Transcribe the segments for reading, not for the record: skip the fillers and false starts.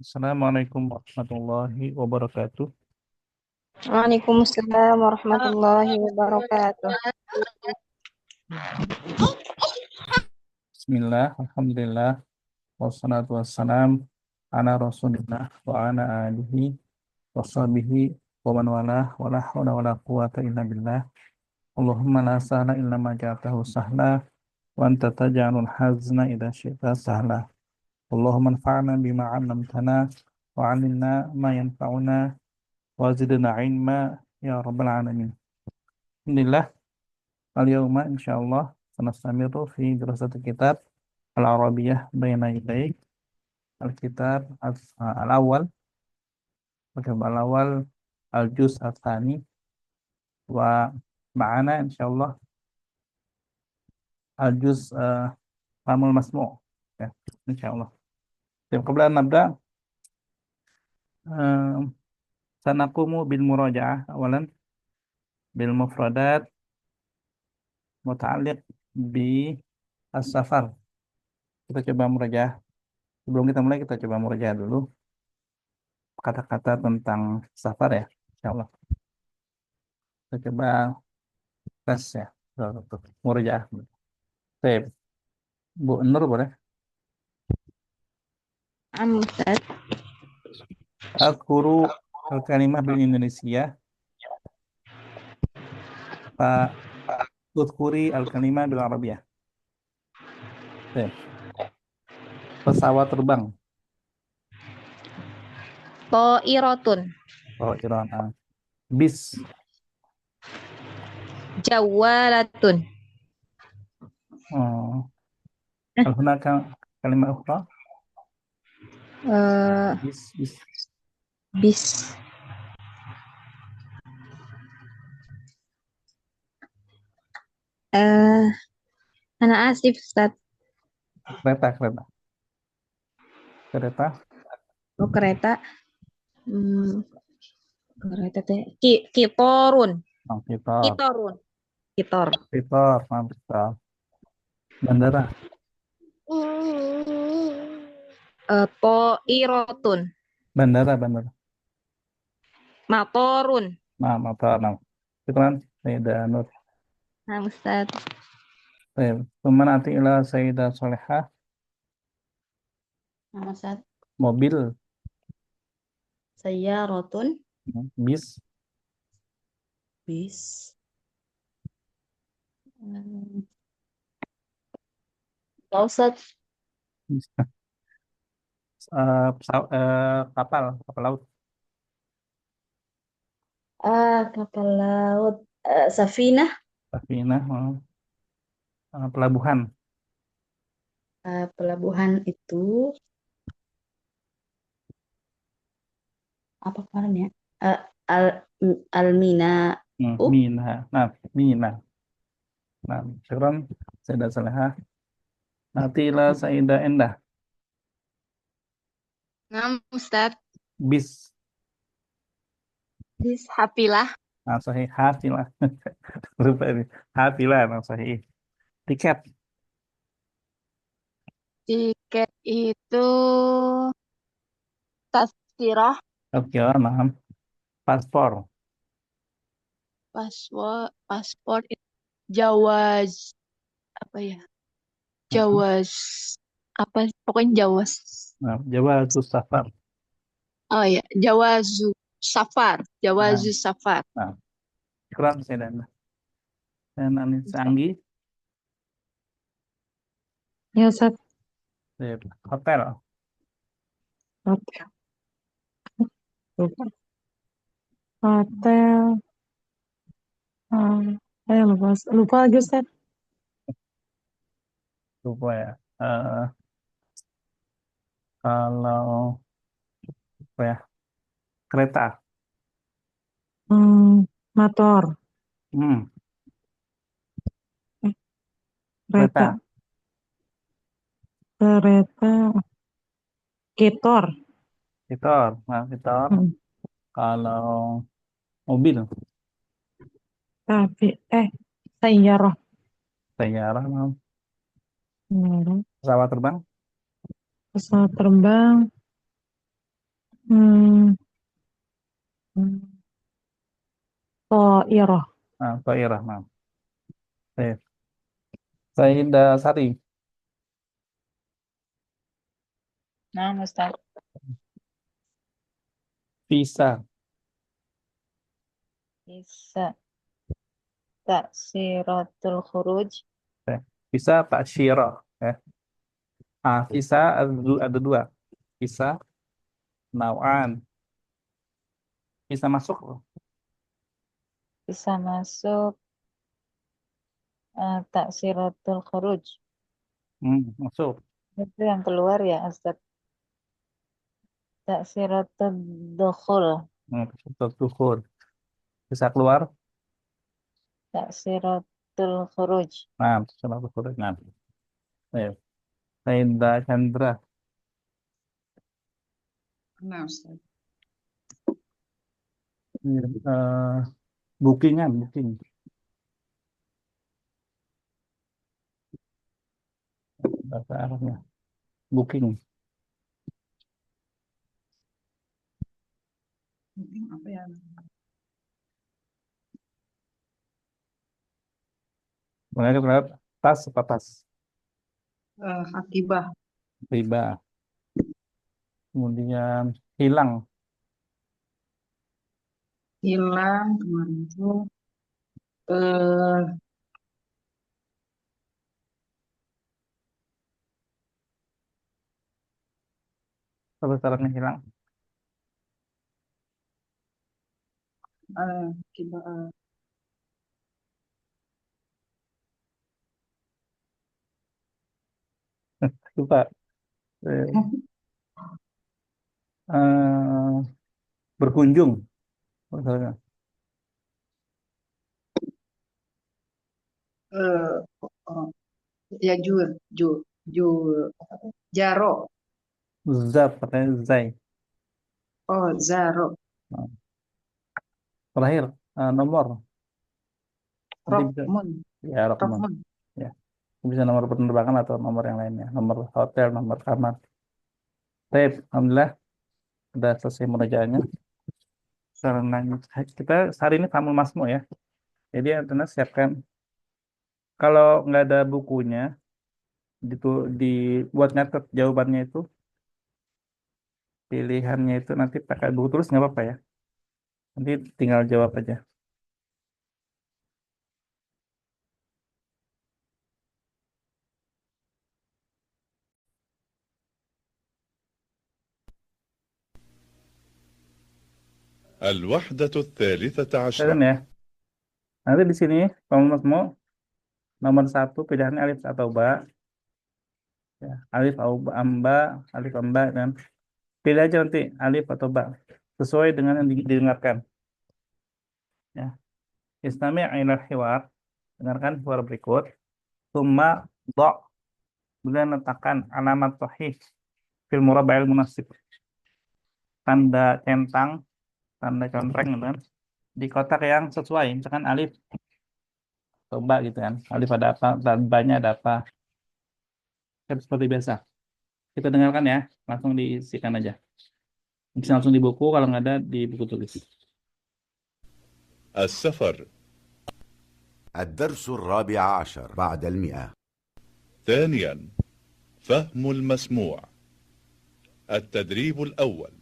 Assalamualaikum warahmatullahi wabarakatuh. Waalaikumsalam warahmatullahi wabarakatuh. Bismillah, alhamdulillah, wassalatu wassalam ala rasulillah wa ala alihi wa sahbihi wa man walah wa la hawla wa la quwata illa billah. Allahumma la sahla illa ma ja'altahu sahla wa anta taj'alul hazna idha syi'ta sahla. Allahumma anfa'na bima 'allamtana wa 'allimna ma yanfa'una wa zidna ilma ya rabbal alamin. Alhamdulillah. Al-yawma insyaallah sanastamiru fi dirasati kitab Al-Arabiyah Baina Yadayk Al-Kitab Al-Awwal Al-Kitab Al-Awwal Al-Juz Al-Thani wa ma'ana insyaallah Al-Juz Famul Masmu' ya, insyaallah. Dan qabla an nabda eh, sanaqumu bil muraja'ah awalan bil mufradat muta'alliq bi as-safar. Kita coba murajaah. Sebelum kita mulai kita coba murajaah dulu kata-kata tentang safar ya, insyaallah. Kita coba tes ya. Tuh, murajaah. Baik. Bu Nur boleh? Ustaz. Al-Quru al-kalimah bil Indonesia. Pak Tudkuri al-kalimah bil Arabiyah. Baik. Pesawat terbang. Toirotun. Oh, Iran. Bis. Jawalatun. Oh. Al-hunaka kalimah ukhra. Eh, Bis. bis. Eh, Anak asif Ustaz. Kereta. Kereta. Oh, kereta. Hmm, kereta teh. Kitorun. Oh, Kitor. Kitorun. Kitor. Kitor. Kitor. Bandara. Toirotun. Bandara. Matorun. Nah, motor. Nah. Itu kan Sayyidah Nur. Nah, Ustaz. Baik. Kemudian nanti ila Sayyidah Solehah. Nah, Ustaz. Mobil. Saya rotun. Bis. Bis. Ustaz. Kapal laut. Kapal laut. Safinah. Safinah, pelabuhan. Pelabuhan itu apa kemarin ya? Eh, al Almina. Mina. Nah, Mina. Nah, syukran. Sayyidah Salihah. Natila Sayyidah Endah. Nah, Ustaz. Bis. Bis Hafilah. Nah, sahih. Hafilah. Lupa ini. Hafilah. Nah, sahih. Tiket. Tiket itu tazkirah. Oke, nah. Paspor. Paspor itu jawaz apa ya? Jawaz apa? Pokoknya jawaz. Nah, Jawa Safar. Oh ya, jawazu safar. Nah, Jawazu safar. nah. Syukran Sayyidah Endah. Dan Anissa Anggi. Ya, Ustaz. Hotel. Hotel. Lupa. Hotel. Lupa lagi, Ustaz. Lupa ya. Kalau apa ya? Kereta. Motor. Hmm, Kereta. Kereta. Kereta. Kitor. Kitor. Nah, kitor. Kalau mobil. Tapi, Sayyarah. Sayyarah. Hmm, Pesawat terbang. Pesawat terbang. Hmm, hmm, Toiroh. Nah, Toirah. Nah, baik. Sayyidah Sari. Nah, Ustaz. Visa. Bisa. Taksiratul khuruj. Visa Ta'syirah. Visa ada dua. Visa Nau'an. Bisa masuk. Bisa masuk taksiratul khuruj. Masuk. Itu yang keluar ya, Ustaz. Taksiratul dukhul. Tutur. Bisa keluar. Taksiratul khuruj. Nah, bisa tutur. Nah, ayo. Sayyidah Chandra. Nah, Ustaz. Bookingan, booking. Bahasa Arabnya. Booking. Mungkin apa ya? Mengenai tas apa tas? Akibah. Riba. Kemudian hilang. Hilang kemarin itu eh Sebenarnya hilang. akibah Lupa. Eh, eh, berkunjung. Misalnya. oh, ya jaro. Zab, katanya Zai. Oh, zaro. Nah, terakhir, nomor. Nanti bisa. Rokmun. Ya, Rokman. Rokmun. Ya. Bisa nomor penerbangan atau nomor yang lainnya. Nomor hotel, nomor kamar. Baik, alhamdulillah. Sudah selesai murojaahnya. Karena kita hari ini Famul Masmu ya. Jadi Anda siapkan. Kalau nggak ada bukunya, dibuat nyatet jawabannya itu, pilihannya itu nanti pakai buku tulis nggak apa-apa ya. Nanti tinggal jawab aja. الوحدة الثالثة Kalian عشرة. ya. Nanti di sini Famul Masmu nomor 1 pilihannya alif atau ba. Ya, alif atau amba, alif amba dan pilih aja nanti alif atau ba sesuai dengan yang didengarkan. Ya. Istami' ila hiwar. Dengarkan hiwar berikut. Summa do' kemudian letakkan alamat sahih fil murabba'il munasib. Tanda centang, tanda contreng gitu kan. Di kotak yang sesuai, misalkan alif atau ba gitu kan. Alif ada apa, dan ba-nya ada apa. Kan seperti biasa. Kita dengarkan ya, langsung diisikan aja. Bisa langsung di buku, kalau nggak ada di buku tulis. السفر. الدرس الرابع عشر بعد 100. ثانيا، فهم المسموع. التدريب الأول: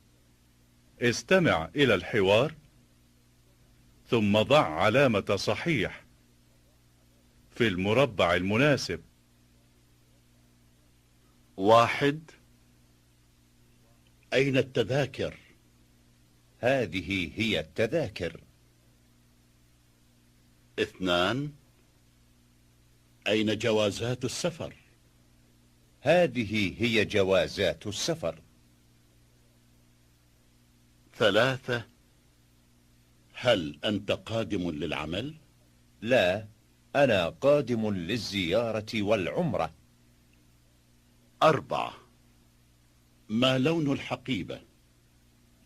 استمع إلى الحوار ثم ضع علامة صحيح في المربع المناسب. 1. أين التذاكر؟ هذه هي التذاكر. 2. أين جوازات السفر؟ هذه هي جوازات السفر. 3. هل أنت قادم للعمل؟ لا، أنا قادم للزيارة والعمرة. 4. ما لون الحقيبة؟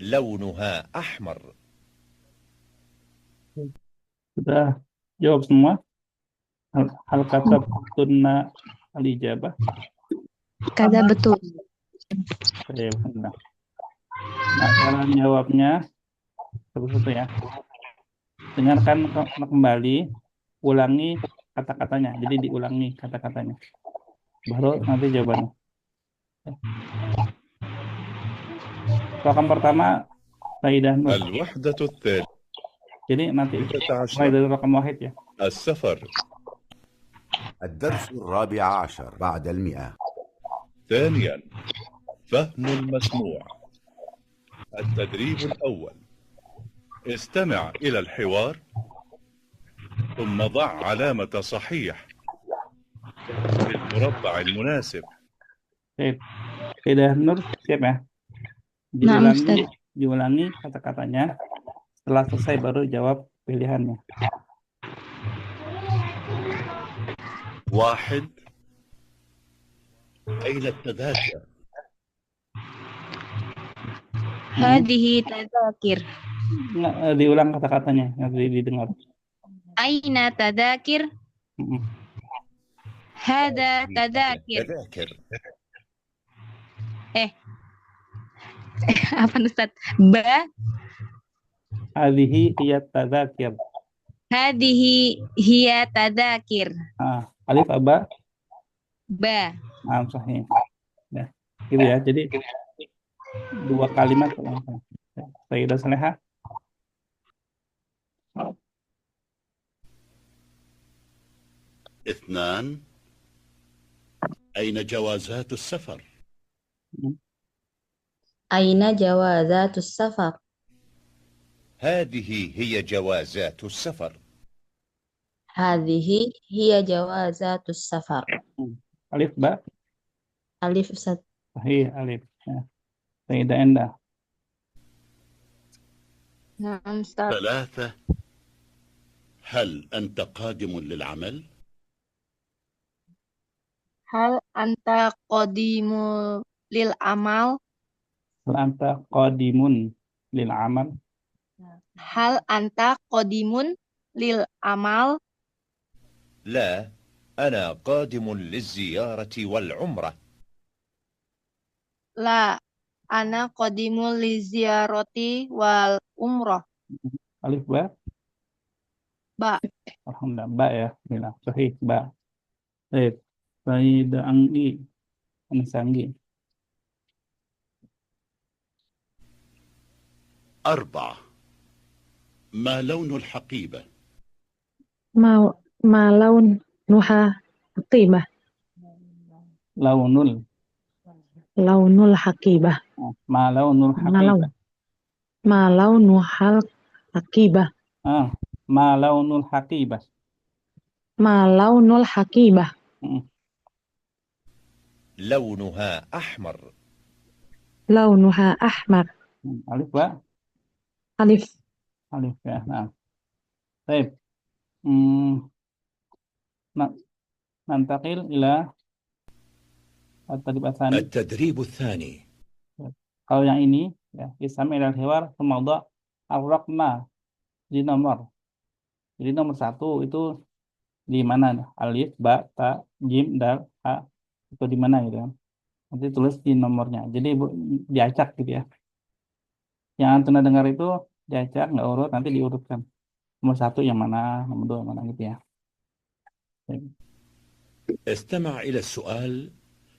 لونها أحمر. Sudah jawab semua? Hal kata tunna al-ijabah. Kata betul. Alhamdulillah. Nah, cara jawabnya seperti itu ya. Dengarkan kembali, ulangi kata-katanya. Jadi diulangi kata-katanya. Baru nanti jawabannya. Rokam pertama, Saidah Nur. الوحدة الثالثة Jadi nanti mulai عشر dari rokam wahid ya. السفر. الدرس الرابع عشر بعد 100. ثانيا فهم المسموع. التدريب الأول استمع إلى الحوار ثم ضع علامة صحيح في المربع المناسب. Baik. Saidah Nur siap ya? Nah, Ustaz. Diulangi kata-katanya. Setelah selesai baru jawab pilihannya. واحد أين التذاكر؟ هذه تذاكر. Nggak, diulang kata-katanya, nanti didengar. أين تذاكر؟ هذا تذاكر. تذاكر. Apa Ustaz? Ba. Hadhihi hiya tadzakir. Hadhihi hiya tadzakir. Alif aba? Ba. Sahih. Ya, gitu ya. Jadi dua kalimat. Sayyidah Saleha. اثنان أين جوازات السفر؟ أين جوازات السفر؟ هذه هي جوازات السفر. هذه هي جوازات السفر. Alif ba? ألف Ustaz. Sahih, alif. Ya. Sayyidah Endah. Nah, Ustaz. ثلاثة هل أنت قادم للعمل؟ Hal anta qadimu lil amal? Hal anta qadimun lil amal? Hal anta qadimun lil amal? لا، أنا قادم للزيارة والعمرة. La, ana qadimu li ziyarati wal umrah. Alif ba? Ba. Alhamdulillah, ba ya. Bila. Sahih, ba. Baik. Sayyidah Anggi. Ansanggi. أربعة ما لون الحقيبة؟ ما لونها حقيبة. Launul. لون الحقيبة. Ma launul haqibah. ما لونها الحقيبة. Ma launul haqibah. ما لون الحقيبة. لونها أحمر. لونها أحمر. Alif ba? ألف. Alif ya. Nah. Baik. Nantakil ila التدريب الثاني. Kalau yang ini ya, isami ilal hiwar semauda ar-raqma di nomor. Jadi nomor 1 itu di mana? Alif, ba, ta, jim, dal, ha. Itu di mana gitu kan. Nanti tulis di nomornya. Jadi diacak gitu ya. Yang antuna dengar itu diacak, nggak urut, nanti diurutkan. Nomor 1 yang mana, nomor 2 yang mana gitu ya. استمع إلى السؤال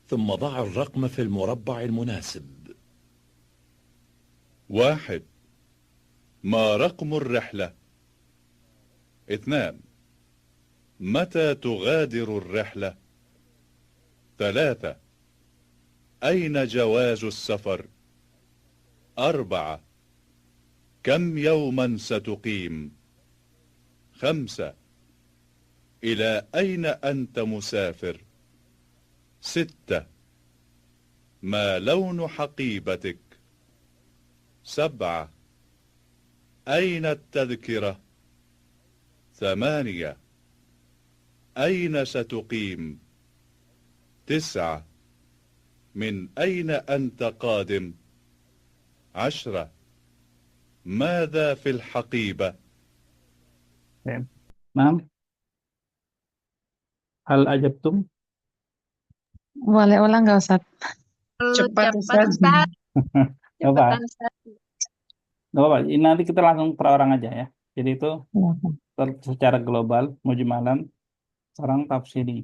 ثم ضع الرقم في المربع المناسب. واحد ما رقم الرحلة؟ 2 متى تغادر الرحلة؟ 3 أين جواز السفر؟ 4 كم يوما ستقيم؟ 5 إلى أين أنت مسافر؟ 6 ما لون حقيبتك؟ 7 أين التذكرة؟ 8 أين ستقيم؟ 9 من أين أنت قادم؟ 10 ماذا في الحقيبة؟ نعم. Hal ajabtum? Boleh ulang nggak Ustaz? Cepat, Cepat, Ustaz. Ustaz. Apa? Cepetan, Ustaz. Nggak apa-apa. Ini nanti kita langsung per orang aja ya. Jadi itu Ya. secara global, mujmalan, sekarang tafsiri.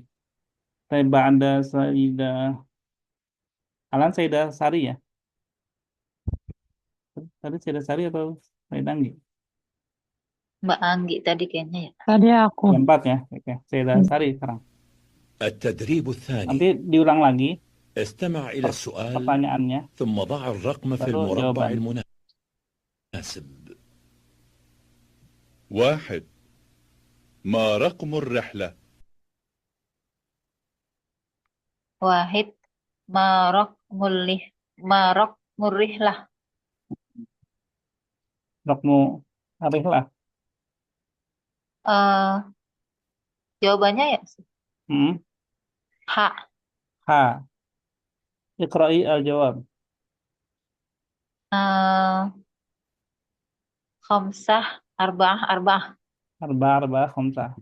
Tapi Anda Sayyidah, Alan Sayyidah Sari ya? Tadi Sayyidah Sari atau Sayyidah Anggi? Mbak Anggi tadi kayaknya ya. Tadi aku. Keempat ya. Oke. Sayyidah Sari sekarang. التدريب الثاني Nanti diulang lagi استمع إلى السؤال pertanyaannya, ثم ضع الرقم في baru المربع jawaban. المناسب. 1. ما رقم الرحلة؟ Wahid marok murihlah. Rokmu Ariflah. Jawabannya ya Hmm. H. H. Iqra'i al-jawab. Khamsah arba'ah. Arba khamsah.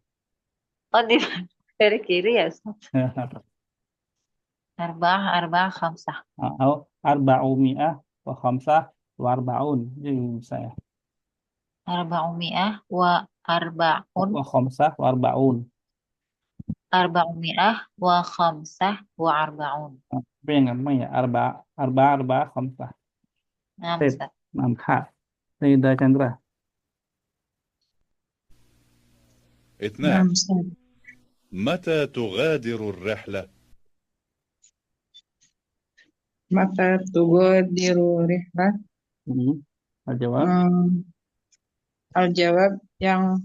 Oh, dari kiri ya Ustaz. Arba'ah khamsah. Atau arba'umi'ah wa khamsah wa arba'un. Jadi bisa ya. Arba'umi'ah wa arba'un. Wa khamsah wa arba'un. Arba'umi'ah wa khamsah wa arba'un. Tapi yang gampang ya. Arba khamsah. Nah, Sip. Ustaz. 6H. Sayyidah Chandra. 2. نعم أستاذ. متى تغادر الرحلة؟ متى تغادر رحلة؟ Al-jawab. Al-jawab yang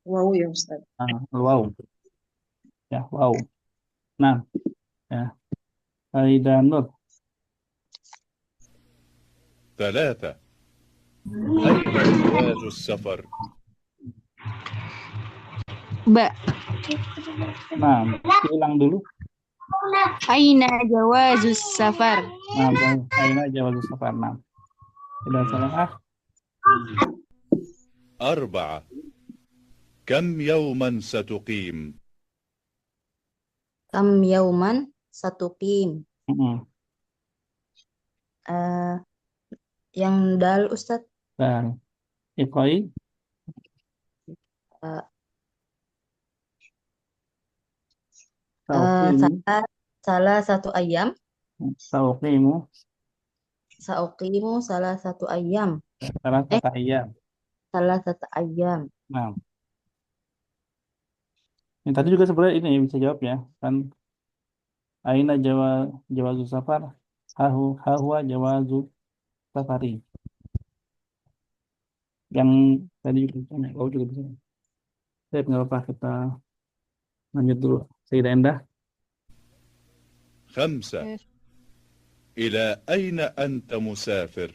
wow ya Ustaz. Wow. Ya, wow. Nah, ya. Sayyidah Nur. 3. أين جواز السفر؟ Ba. Nah, diulang dulu. Aina jawazus safar. Nah, aina jawazus safar. Nah. Tidak salah. 4. كم يوما ستقيم؟ Kam yauman satuqim. Yang dal Ustaz. Dan Iqai. Salah satu ayam. Sauqimu. Sauqimu salah satu ayam. Salah satu ayam. Salah satu ayam. Nah. Ini tadi juga sebenarnya ini bisa jawab ya. Kan aina jawazu safar. Hahuwa jawazu safari. Yang tadi juga bisa. Oh juga bisa. Saya nggak apa-apa, kita lanjut dulu. Sayyidah Endah. 5. إلى أين أنت مسافر؟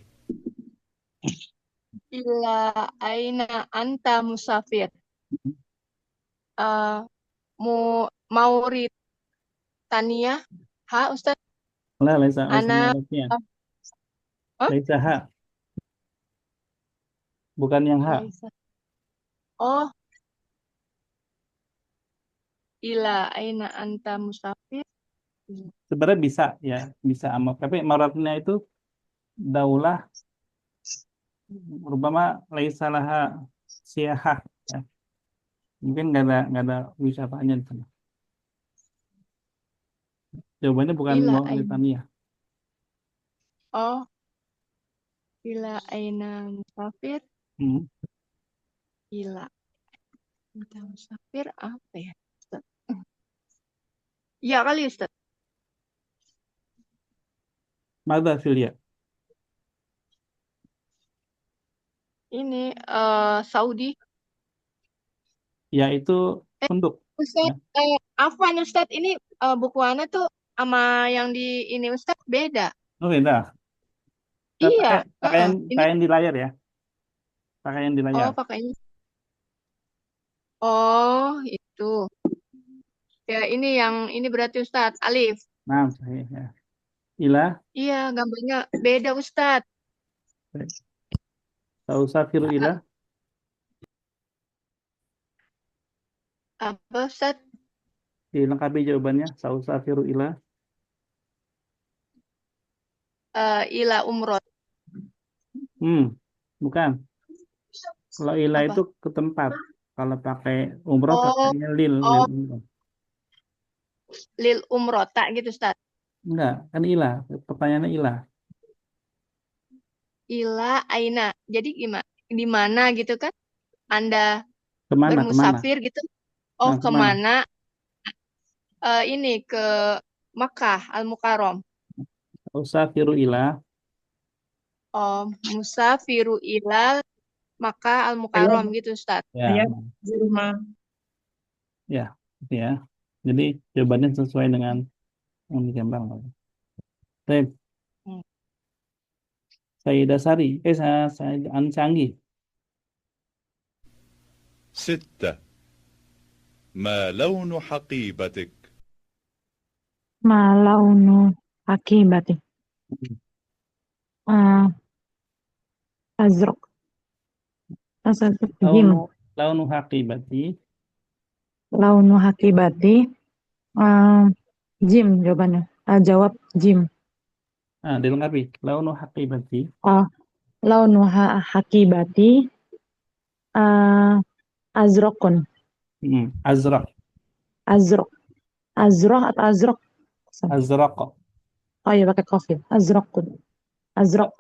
Ila aina anta musafir. Mauritania. Ha, Ustaz? Lah, Laisa Ana. Laisa ha. Bukan yang ha. Oh. Ila aina anta musafir. Sebenarnya bisa ya, bisa amal. Tapi Mauritania itu daulah rubama laisa laha siyahah ya. Mungkin nggak ada wisatanya di sana. Jawabannya bukan Mauritania. Oh. Ila aina musafir. Ila anta musafir apa ya? Ustaz? Ya kali Ustaz. Mada Filia? Ini Saudi. Ya itu untuk. Ustaz, Afwan Ustaz, ini buku Ana tuh sama yang di ini Ustaz beda. Oh beda. Iya. Pakai yang di layar ya. Pakai yang di layar. Oh pakainya. Oh itu. Ya ini yang ini berarti Ustaz Alif. Nah, sahih ya. Ila. Iya gambarnya beda Ustaz. Sausafiru ila. Apa Ustaz? Dilengkapi jawabannya. Sausafiru ila. Ila umrot. Bukan. Kalau ila Apa? itu ke tempat. Kalau pakai umroh Oh, pakainya lil oh, umroh. lil umrota gitu, Ustaz. Enggak, kan ila. Pertanyaannya ila. Ila aina. Jadi gimana? Di mana gitu kan? Anda Kemana? bermusafir gitu. Oh, Nah, kemana? kemana? Ini ke Makkah Al-Mukarram. Usafiru ila. Oh, musafiru ilal Makkah Al-Mukarram gitu, Ustaz. Saya Ya, di rumah. ya, gitu ya. Jadi jawabannya sesuai dengan yang digambar. Baik, Hmm. Sayyidah Sari. Saya Ansanggi. 6. ما لون حقيبتك؟ Ma launu hakibati. Azraq. Jim. Launu haqibati. Launu hakibati. Jim jawabannya. Jawab Jim. Dilengkapi. Launu haqibati. Launu hakibati. Azraqun. Azraq. Azraq. Azraq atau azraq? Azraq. Oh iya pakai kof ya. Azraqun. Azraq.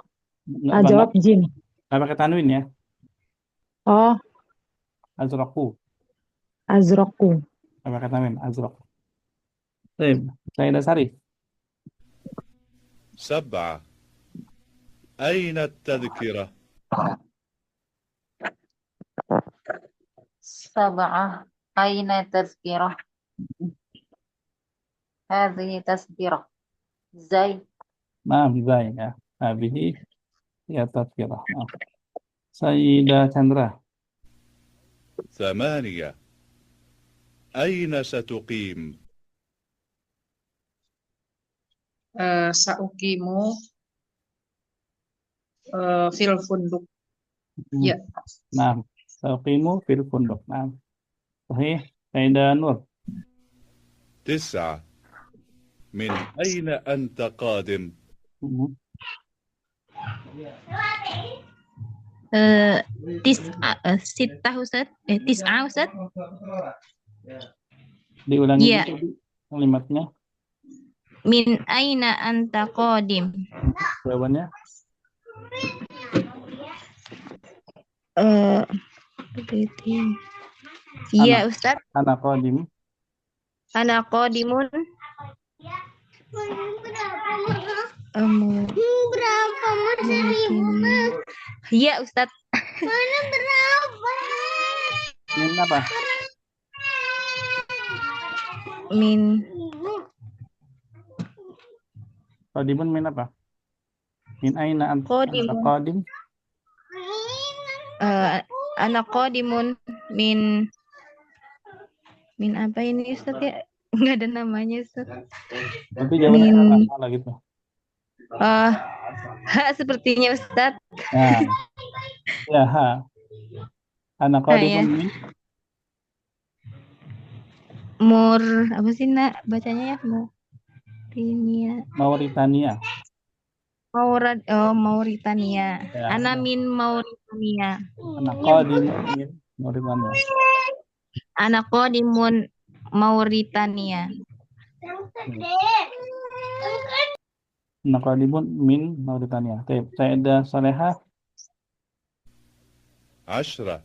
Nggak Jawab Jim. Nggak pakai tanwin ya. Oh, Azraqu. azraqu. Nggak pakai tanwin. Azraq. Baik, Sayyidah Sari. 7. أين التذكرة؟ 7. أين التذكرة؟ هذه تذكرة. زي Nah, Zai ya. Habihi ya tazkirah. Nah. Sayyidah Chandra. 8. أين ستقيم؟ Saukimu fil funduk. Ya. Nah, sauqimu fil funduk. Nah. Sahih. Sayyidah Nur. 9. من أين أنت قادم؟ Sitah Ustaz. Tis'ah Ustaz. Diulangi Iya. tadi kalimatnya. Min aina anta qadim. Jawabannya. Iya Ustaz. Ana qadim. Ana qadimun. Berapa masa 5? Iya Ustaz. Mana berapa? Min apa? Min Qadimun min apa? Min aina anta qadim? Ana qadimun min apa ini Ustaz ya? Enggak ada namanya Ustaz. Tapi jawabannya salah gitu. Sepertinya Ustaz. Nah. Ya, ha. Ana qadimun min apa sih Nak bacanya ya? Mauritania. Mauritania. Ya. Ana min Mauritania. Ana qadimun min Mauritania. Ana qadimun Mauritania. Ana qadimun min Mauritania. Baik, Sayyidah Salehah. 10.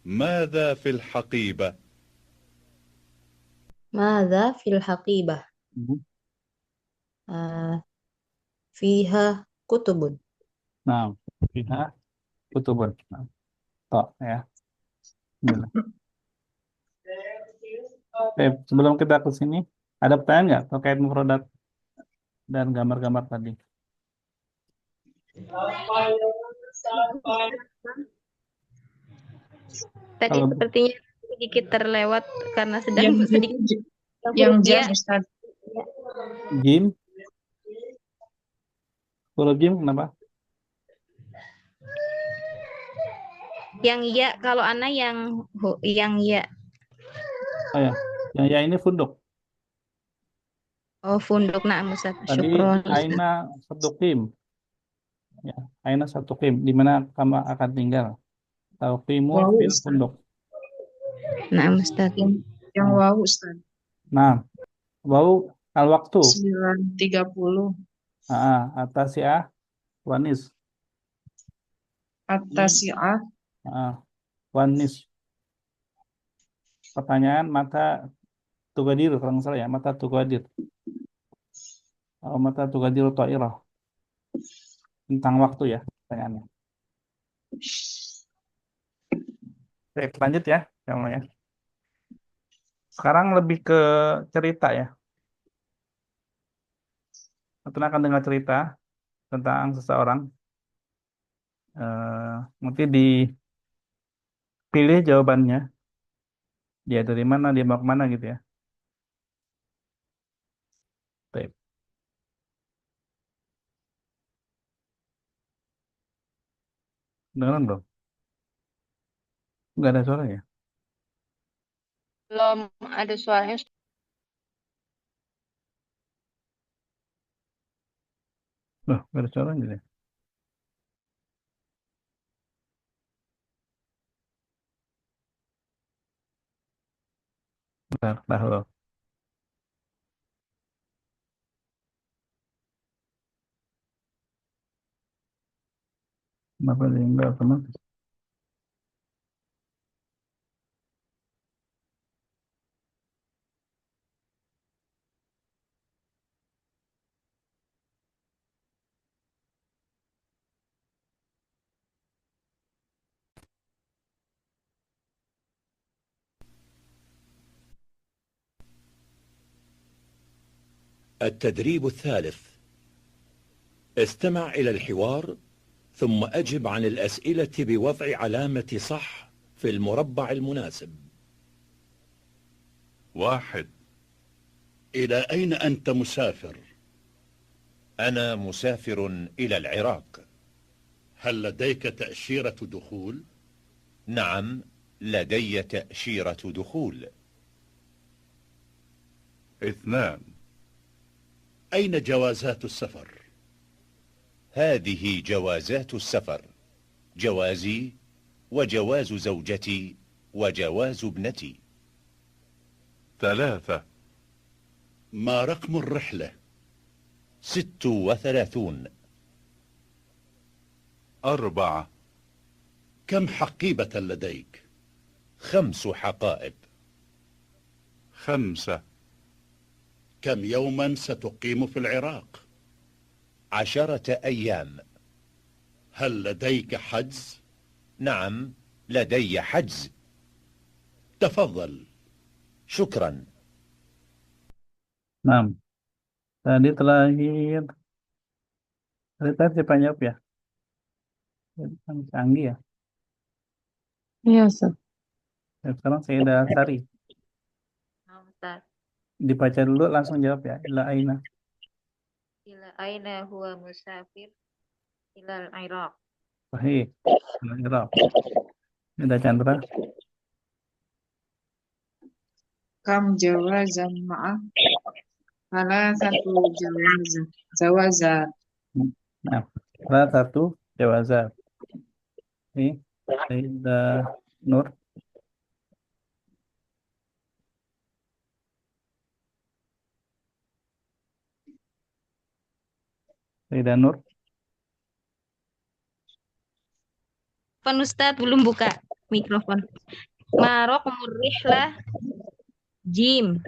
ماذا في الحقيبة؟ ماذا في الحقيبة؟ فيها كتب. Nah, fiha kutubun. Nah, toh ya. Bismillah. Sebelum kita ke sini, ada pertanyaan nggak terkait mufradat dan gambar-gambar tadi? Tadi sepertinya sedikit terlewat karena sedang sedikit Yang jam Ustaz. Jim? Huruf jim kenapa? Yang ya, kalau Ana yang ya. Oh ya, yang ya ini funduk. Oh, funduk. Nah, Ustaz. Tadi Syukron. aina sedukim. Ya. Aina satuqim, di mana kamu akan tinggal? Tauqimu Wawu fil Ustaz. pundok. Nah, Ustaz. Yang wawu Ustaz. Nah, wau al waktu. 9.30. Atasiah wanis. At-tasi'ah. Wanis. Pertanyaan mata tugadir kalau nggak salah ya, mata tugadir. Mata tugadir ta'irah. Tentang waktu ya pertanyaannya. Baik, lanjut ya, ya. Sekarang lebih ke cerita ya. Kita akan dengar cerita tentang seseorang. Nanti dipilih jawabannya. Dia dari mana, dia mau kemana gitu ya. Baik. Dengeran belum? Nggak ada suara ya? Belum ada suaranya. Loh, nggak ada suara gitu ya? Bentar, tahu. Kenapa dia nggak otomatis? التدريب الثالث. استمع إلى الحوار ثم أجب عن الأسئلة بوضع علامة صح في المربع المناسب. 1. إلى أين أنت مسافر؟ أنا مسافر إلى العراق. هل لديك تأشيرة دخول؟ نعم، لدي تأشيرة دخول. 2. أين جوازات السفر؟ هذه جوازات السفر، جوازي وجواز زوجتي وجواز ابنتي. 3. ما رقم الرحلة؟ 36. 4. كم حقيبة لديك؟ 5 حقائب. 5. كم يوما ستقيم في العراق؟ 10 أيام. هل لديك حجز؟ نعم، لدي حجز. تفضل. شكرا. Nah, tadi terakhir siapa yang jawab ya? Kan canggih ya. Iya, Ustaz. Sekarang saya udah cari. Ustaz. Dibaca dulu langsung jawab ya. Ila aina. Ila aina huwa musafir ilal Iraq. Sahih. Ila Iraq. Ini udah Chandra. Kam jawazan ma'ah. Salah satu jawazat. Nah, salah satu jawazat. Ini Sayyidah Nur. Sayyidah Nur. Pan Ustaz belum buka mikrofon. Marok murrihlah jim.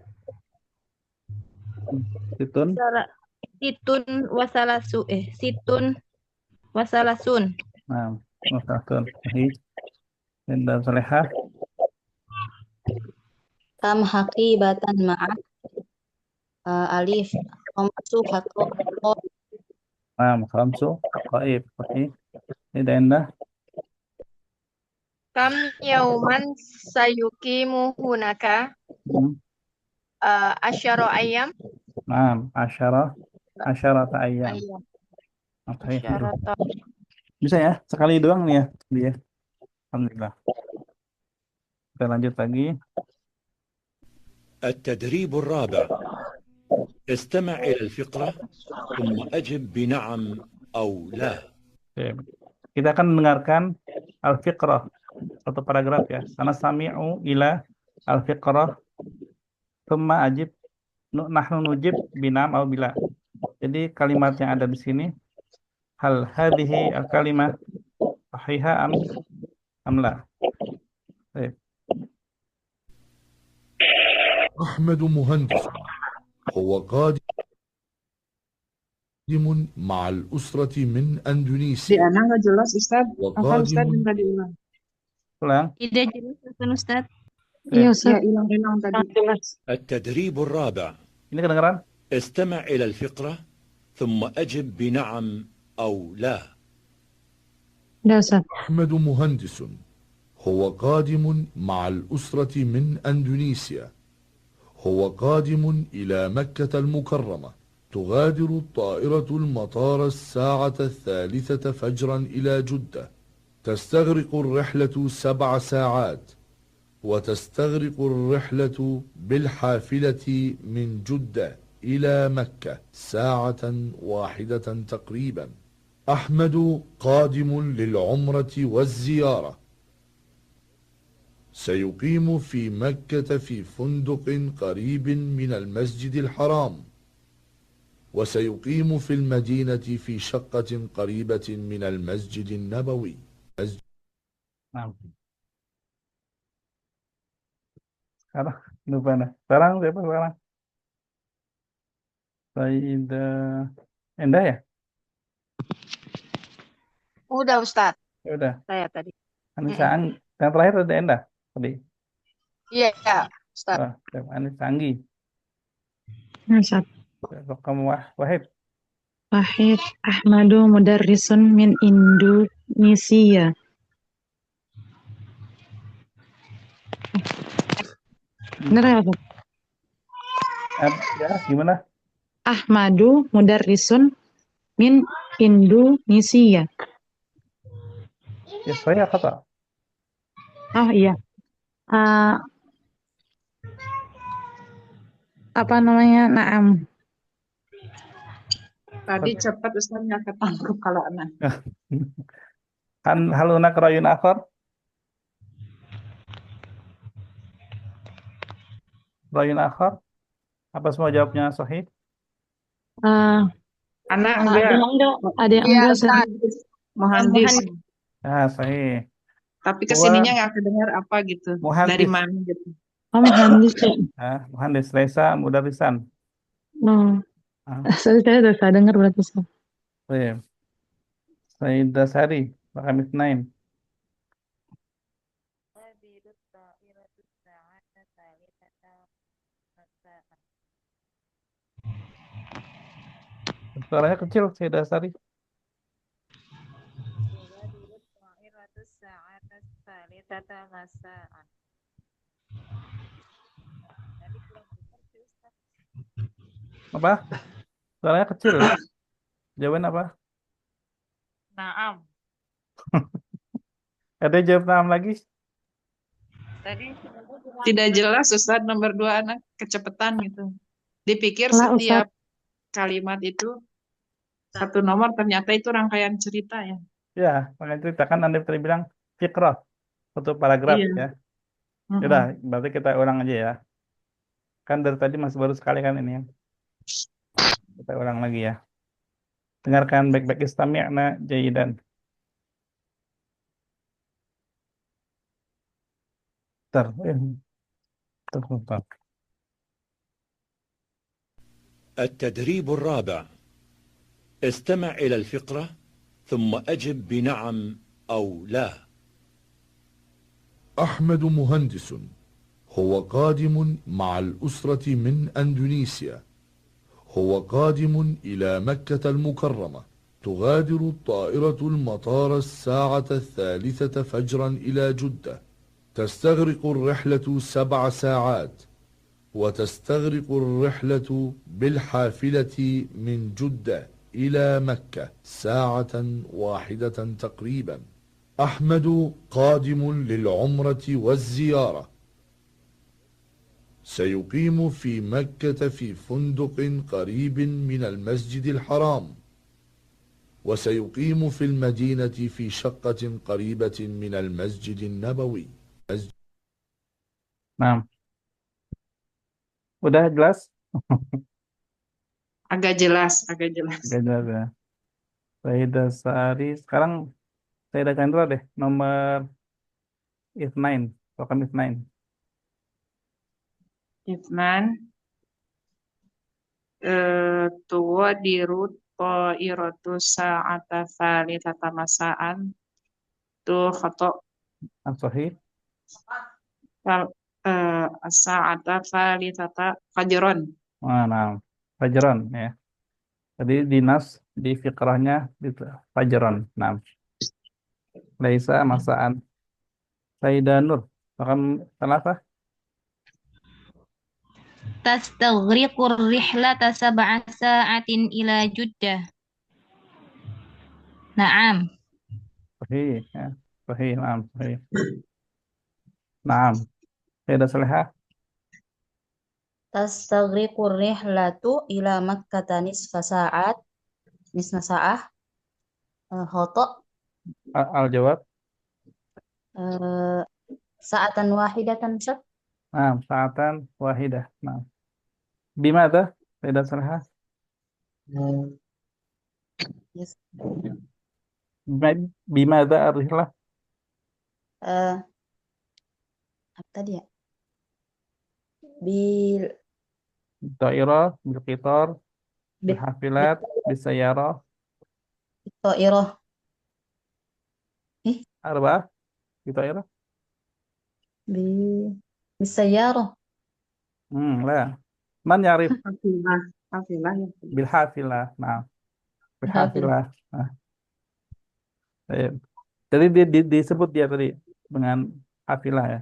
Situn. Situn wasalasu situn wasalasun. Nah, wasalasun. Sahih. Sayyidah Salehah. Kam haqibatan ma'ah. Alif. Khamsu haqaiq. Nah, khamsu haqaiq. Sahih. Sayyidah Endah. Kam yauman sayukimu hunaka asyara ayam. Nah, asyarata ayyam. Sahih. Asyarata. Bisa ya? Sekali doang nih ya dia. Alhamdulillah. Kita lanjut lagi. التدريب الرابع. استمع إلى الفقرة ثم أجب بنعم أو لا. Oke. Kita akan mendengarkan al-fiqrah atau paragraf ya. Karena sami'u ila al-fiqrah thumma ajib nahnu nujib binam au bila. Jadi kalimat yang ada di sini hal hadhihi al-kalimah sahihah am la. Baik. أحمد مهندس هو قادم مع الأسرة من Di أندونيسيا anak nggak jelas Ustaz. Apa Ustaz وقادم minta diulang? Ulang. Tidak jelas Hasan Ustaz. Iya, Ya Ustaz. hilang tadi. Jelas. التدريب الرابع. Ini kedengaran? استمع إلى الفقرة ثم أجب بنعم أو لا. Udah, Ustaz. أحمد مهندس هو قادم مع الأسرة من أندونيسيا هو قادم إلى مكة المكرمة تغادر الطائرة المطار الساعة 3 فجرا إلى جدة تستغرق الرحلة 7 ساعات وتستغرق الرحلة بالحافلة من جدة إلى مكة 1 واحدة تقريبا أحمد قادم للعمرة والزيارة سيقيم في مكة في فندق قريب من المسجد الحرام وسيقيم في المدينة في شقة قريبة من المسجد النبوي Nah. Sekarang lupa nah. Sekarang siapa sekarang? Sayyidah Endah ya? Udah Ustaz, Ya udah. saya tadi. Anissa yang terakhir ada Endah tadi. Iya, Ustaz. Oh, Anissa Anggi. Ustaz. Kamu Wahid. Wahid Ahmadu mudarrisun min Indonesia. Bener ya, Ustaz? Ya, gimana? Ahmadu mudarrisun min Indonesia. Ya, saya kata. Oh iya. Apa namanya? Naam. Tadi cepat Ustaz nggak ketangkep kalau anak. Hal hunak rayun akhar? Rayun akhar? Apa semua jawabnya sahih? Anak Ada enggak. yang enggak? Ada yang Iya, enggak, Ustaz? Muhandis. Ah, sahih. Tapi kesininya nggak kedengar apa gitu. Muhandis. Dari mana gitu. Oh, muhandis ya. Muhandis Laisa Mudarrisan. Oh. Saya udah dengar berarti, Ustaz. Baik. Sayyidah Sari, Rakam 2. Suaranya kecil, Sayyidah Sari. Apa? Suaranya kecil. Jawaban apa? Naam. Ada yang jawab naam lagi? Tadi Tidak jelas Ustaz nomor 2 anak kecepatan gitu. Dipikir Lah, setiap kalimat itu satu nomor ternyata itu rangkaian cerita ya. Ya, makanya cerita kan Anda tadi bilang fikrah, satu paragraf Iya. ya. Yaudah, berarti kita ulang aja ya. Kan dari tadi masih baru sekali kan ini. Kita ulang lagi ya. Dengarkan baik-baik, istami'na jayidan. Terlupa. التدريب الرابع. استمع إلى الفقرة ثم أجب بنعم أو لا. أحمد مهندس هو قادم مع الأسرة من أندونيسيا هو قادم إلى مكة المكرمة تغادر الطائرة المطار الساعة 3 فجرا إلى جدة تستغرق الرحلة 7 ساعات وتستغرق الرحلة بالحافلة من جدة إلى مكة 1 واحدة تقريبا أحمد قادم للعمرة والزيارة سيقيم في مكة في فندق قريب من المسجد الحرام وسيقيم في المدينة في شقة قريبة من المسجد النبوي. Nah, udah jelas? Agak jelas, agak jelas. Udah jelas ya. Saida Sari. Sekarang Saida Chandra deh. Nomor Isnain. Rokam Isnain. Ifnan, tuwa dirut ta'iratu sa'ata thalithata masa'an. Itu khoto. As-Sahih. Sa'ata thalithata fajron. Nah, Fajron ya. Tadi dinas di fikrahnya di Fajron. Nah, Laisa masaan. Saida Nur. Rokam Salasa. Tastaghriqu ar-rihlata sab'a sa'atin ila Juddah. Naam. Sahih ya. Sahih, naam, sahih. Naam. Saida Salihah. Tastaghriqu rihlatu ila Makkah nisfa sa'ah. Khoto. Al-jawab. Sa'atan wahidatan Ustaz. Naam, sa'atan wahidah. Naam. Bimada? Saida Salihah. Yes. Bimada ar-rihlah? Apa tadi ya? Bil Ta'irah, bil qitar, bil hafilat, bis sayyarah. ta'irah. Arba'ah. Bi ta'irah. Bis sayyarah. La. Man yarif Hafilah ya. bil hafilah. Nah, bil hafilah. Nah. Jadi disebut dia tadi dengan hafilah ya.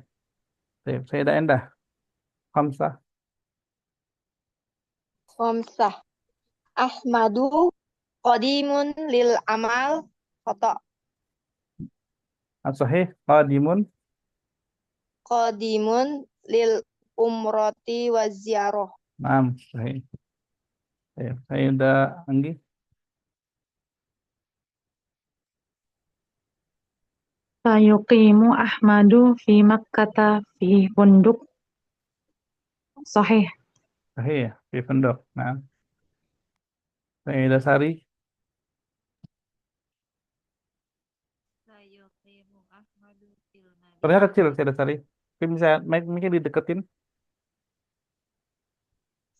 Saya dah endah. Khamsah. Khamsah. Ahmadu qadimun lil amal khoto. As-sahih qadimun Qadimun umroti wa ziarah. Naam, sahih. Saya udah Anggi. Sayuqimu Ahmadu fi Makkata fi funduk. Sahih. Sahih, di pendok. Nah. Saya udah Sari. Ternyata kecil saya udah Sari. Mungkin bisa mungkin dideketin.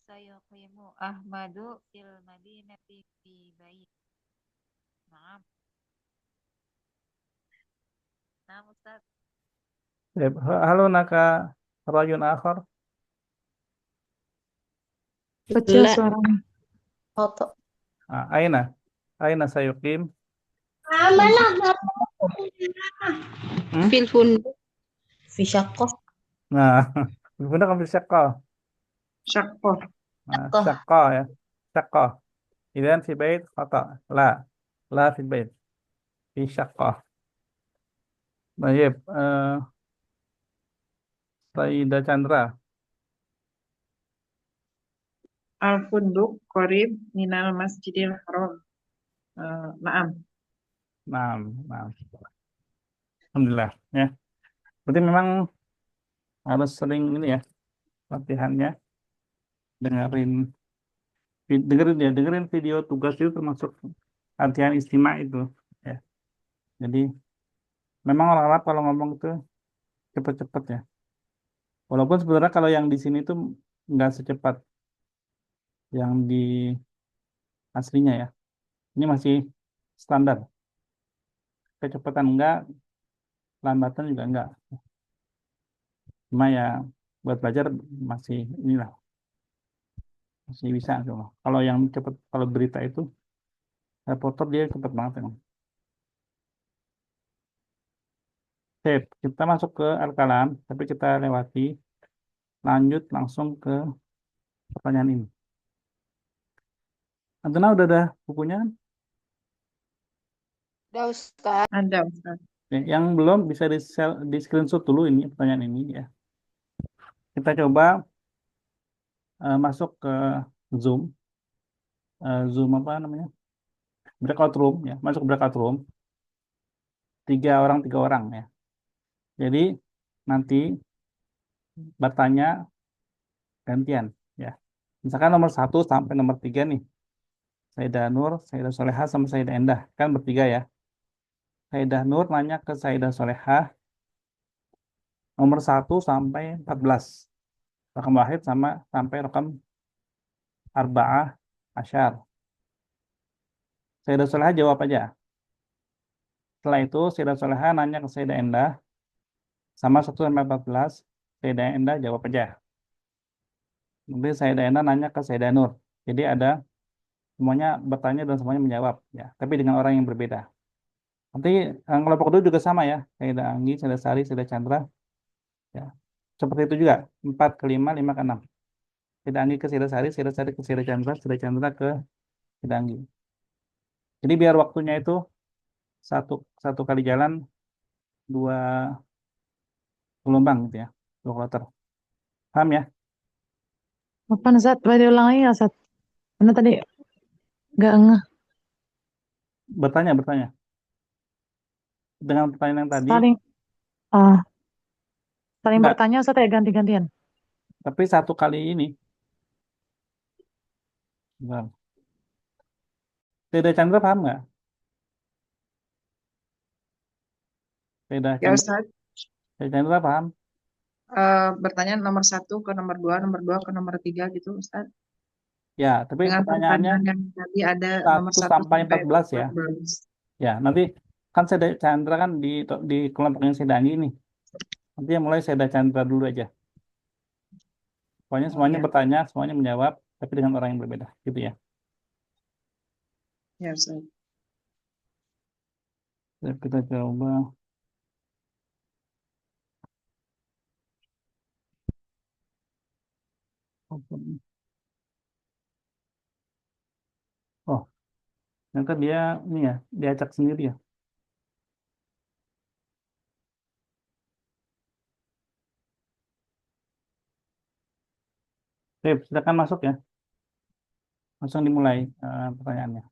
Sayuqimu Ahmadu fil madinati fi bait. Naam. Naam Ustaz. Halo Naka Rayun Akhar. Kecil suaranya. Khoto. Aina sayuqim. Fil funduk. Fi syaqqah. Nah, benar kan syaqqah. Syakkoh. Syaqqah ya. Syaqqah. Idan fi bait khata. La fi bait. Fi syaqqah. Baik, Saida Chandra. Al-Funduk Qorib Minal Masjidil Haram. Naam. Naam. Alhamdulillah ya. Berarti memang harus sering ini ya latihannya. Dengerin video tugas itu termasuk latihan istimak itu ya. Jadi memang orang Arab kalau ngomong itu cepet-cepet ya. Walaupun sebenarnya kalau yang di sini tuh nggak secepat yang di aslinya ya. Ini masih standar. Kecepatan enggak, lambatan juga enggak. Cuma ya buat belajar masih inilah. Masih bisa cuma. Kalau yang cepat, kalau berita itu reporter dia cepat banget emang. Sip, kita masuk ke Al-Kalam, tapi kita lewati lanjut langsung ke pertanyaan ini. Antena udah ada bukunya? Ada Ustaz. Ada Ustaz. Yang belum bisa di screenshot dulu ini pertanyaan ini ya. Kita coba masuk ke Zoom. Zoom apa namanya? breakout room ya, masuk breakout room 3 orang ya. Jadi nanti bertanya gantian ya. Misalkan nomor 1 sampai nomor 3 nih. Sayyidah Nur, Sayyidah Solehah sama Sayyidah Endah kan bertiga ya. Sayyidah Nur nanya ke Sayyidah Solehah nomor 1 sampai 14. Rakam wahid sama sampai rakam arba'ah asyar. Sayyidah Solehah jawab aja. Setelah itu Sayyidah Solehah nanya ke Sayyidah Endah sama 1 sampai 14. Sayyidah Endah jawab aja. Nanti Sayyidah Endah nanya ke Sayyidah Nur. Jadi ada semuanya bertanya dan semuanya menjawab ya, tapi dengan orang yang berbeda. Nanti kelompok kedua juga sama ya, Sayyidah Anggi, Sayyidah Sari, Sayyidah Chandra ya. Seperti itu juga 4 ke 5, 5 ke 6. Sayyidah Anggi ke Sayyidah Sari, Sayyidah Sari ke Sayyidah Chandra ke Sayyidah Anggi. Jadi biar waktunya itu satu kali jalan 2 gelombang gitu ya, 2 kloter. Paham ya? Apa Ustaz? Coba diulang lagi ya Ustaz. Karena tadi nggak ngeh. Bertanya. Dengan pertanyaan yang tadi, Saling enggak, bertanya Ustaz ya ganti-gantian. tapi 1 kali ini. Bentar. Sayyidah Chandra paham nggak? Sayyidah Ya Chandra, Ustaz, Sayyidah Chandra paham? bertanya nomor 1 ke nomor 2, nomor 2 ke nomor 3 gitu Ustaz. Ya, tapi Dengan pertanyaannya pertanyaan yang tadi ada nomor 1 1 sampai sampai 14 ya. 14. Ya, nanti kan Sayyidah Chandra kan di kelompok yang Sayyidah Anggi nih. Nanti yang mulai Sayyidah Chandra dulu aja. Pokoknya Oh semuanya ya, bertanya, semuanya menjawab, tapi dengan orang yang berbeda, gitu ya. ya Ustaz. Kita coba. Oh, ternyata dia ini ya, diacak sendiri ya. Oke, silakan masuk ya. Langsung dimulai pertanyaannya.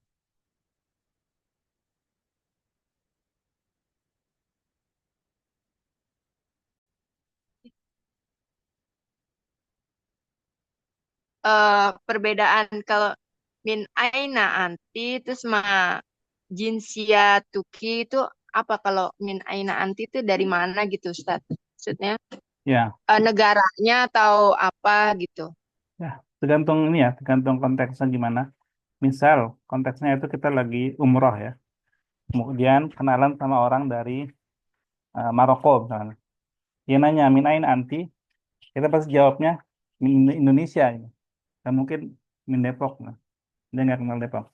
Perbedaan kalau min aina anti terus ma jinsia tuki itu apa kalau min aina anti itu dari mana gitu Ustaz? Maksudnya Ya, negaranya atau apa gitu? ya, tergantung ini ya, tergantung konteksnya gimana. Misal konteksnya itu kita lagi umroh ya. Kemudian kenalan sama orang dari Maroko misalnya. Dia nanya, min ain anti? Kita pasti jawabnya min Indonesia. Gitu. Dan mungkin min Depok. Nah. Dia nggak kenal Depok.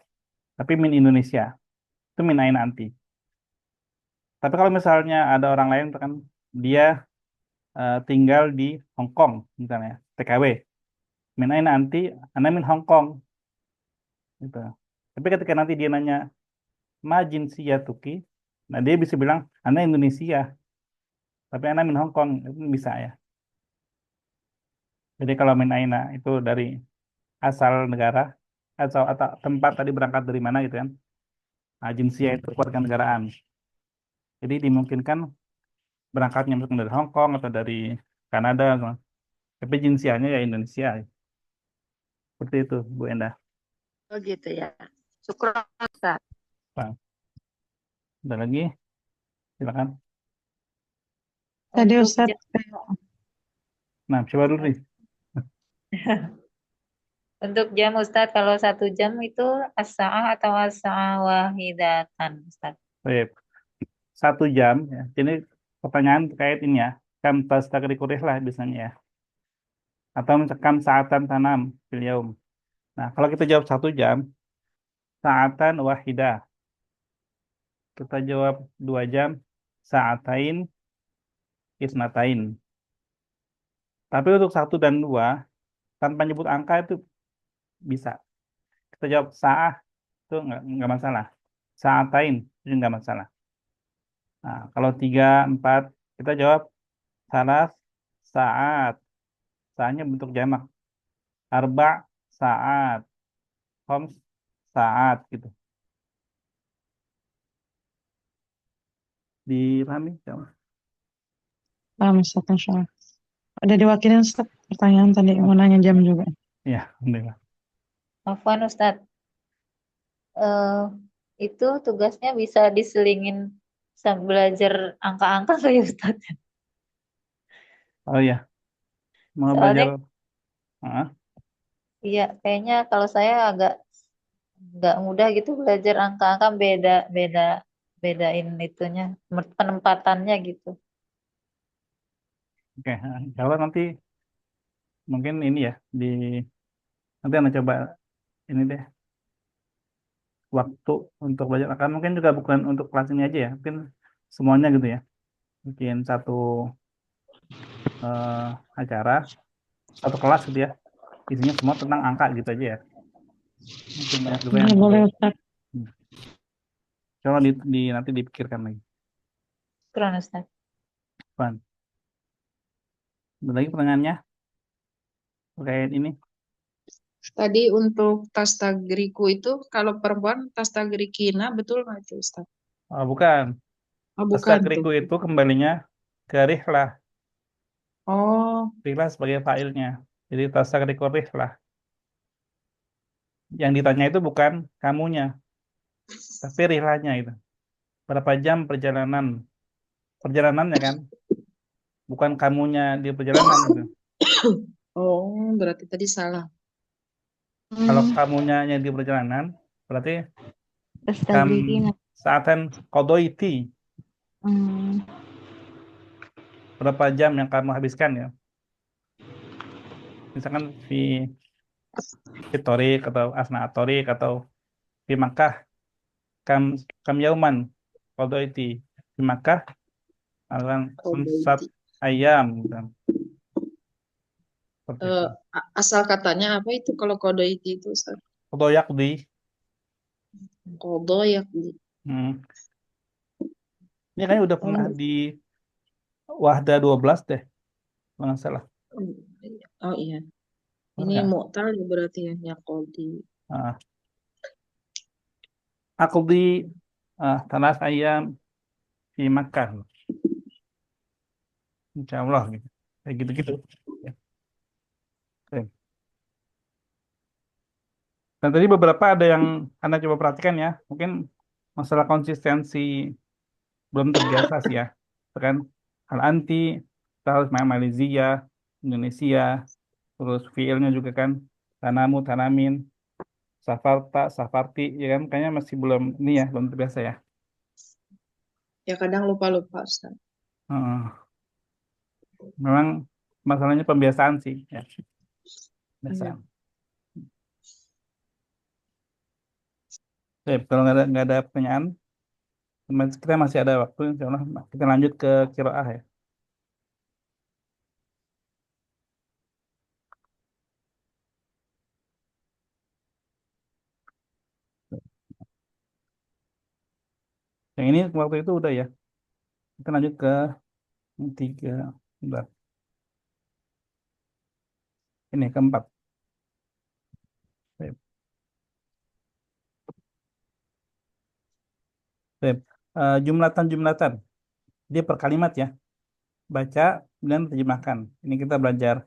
Tapi min Indonesia. Itu min ain anti. Tapi kalau misalnya ada orang lain, kan dia tinggal di Hong Kong, misalnya, TKW. Min ain anti? Anda min Hong Kong. Gitu. Tapi ketika nanti dia nanya, ma jinsiyatuki? Nah, dia bisa bilang, Anda Indonesia. Tapi Anda min Hong Kong. Itu bisa ya. Jadi kalau min aina itu dari asal negara atau tempat tadi berangkat dari mana gitu kan. Nah, jinsiyah itu keluarga negaraan. Jadi dimungkinkan berangkatnya misalkan dari Hong Kong atau dari Kanada, tapi jinsiyahnya ya Indonesia. Seperti itu, Bu Endah. Oh gitu ya. Syukron Ustaz. Bang. Ada lagi? Silakan. Tadi Untuk Ustaz Nah, coba dulu nih. Untuk jam Ustadz, kalau 1 jam itu as-sa'ah atau as-sa'ah wahidatan Ustadz? Baik. 1 jam ya. Jadi pertanyaan terkait ini ya. Kam tastakrikurih lah biasanya ya. Atau kam saatan tanam fil yaum. Nah, kalau kita jawab 1 jam, saatan wahidah. Kita jawab 2 jam, saatain isnatain. Tapi untuk 1 dan 2, tanpa nyebut angka itu bisa. Kita jawab sa'ah, itu nggak masalah. Saatain, itu nggak masalah. Nah, kalau 3, 4, kita jawab salas saat. Saatnya bentuk jamak. Arba saat. Khoms saat gitu. Dipahami? Paham Ustaz, Masya Allah. Udah diwakilin Ustaz pertanyaan tadi, mau nanya jam juga. Ya, alhamdulillah. Afwan Ustadz, eh itu tugasnya bisa diselingin sambil belajar angka-angka nggak ya Ustadz? Oh ya, mau Soalnya, belajar. Ah, iya kayaknya kalau saya agak nggak mudah gitu belajar angka-angka beda beda bedain itunya penempatannya gitu. oke. Kalau nanti mungkin ini ya nanti Anda coba ini deh waktu untuk belajar akan mungkin juga bukan untuk kelas ini aja ya, mungkin semuanya gitu ya. Mungkin satu acara, satu kelas gitu ya. Isinya semua tentang angka gitu aja ya. Mungkin banyak juga yang Boleh Ustaz. coba nanti dipikirkan lagi. Keren Ustadz. Pan. Ada lagi pertanyaannya terkait ini? Tadi untuk tastagriku itu kalau perempuan tastagrikina betul nggak itu Ustaz? Oh, bukan. Oh, bukan Tastagriku tuh. itu kembalinya ke rihlah. Oh, Rihlah sebagai fa'ilnya. Jadi tastagriku rihlah. Yang ditanya itu bukan kamunya, tapi rihlahnya itu. Berapa jam perjalanan? Perjalanannya kan, bukan kamunya di perjalanan gitu. oh berarti tadi salah. Kalau kamunya yang di perjalanan, berarti kam Tastagrikina. saatan kodoiti. Berapa jam yang kamu habiskan ya? Misalkan Torik atau Asna Torik atau di Makkah, kam yauman kodoiti di Makkah, akan semsat ayam gitu. Seperti itu. Asal katanya apa itu kalau kodoiti itu Ustaz? Kodoyakdi. Kodoyakdi. Ini kayaknya udah pernah di Wahda 12 deh, kalau nggak salah. Oh iya. Ini Ya. mu'tal ya berarti ya kodi. Aqdi talas ayam di Makkah. Insya Allah gitu. Kayak gitu-gitu. Ya. Oke. Dan tadi beberapa ada yang Anda coba perhatikan ya. Mungkin masalah konsistensi belum terbiasa sih ya. Kan hal anti, kita harus Malaysia, Indonesia, terus fiilnya juga kan tanamu, tanamin, safarta, safarti, ya kan kayaknya masih belum ini ya, belum terbiasa ya. Ya kadang lupa-lupa Ustaz. Memang masalahnya pembiasaan sih ya. Pembiasaan. Oke, kalau nggak ada pertanyaan, kita masih ada waktu, insya Allah kita lanjut ke qiraah ya. Yang ini waktu itu udah ya. Kita lanjut ke yang 3. Bentar. Ini keempat. Jumlatan. Dia per kalimat ya. Baca dan terjemahkan. Ini kita belajar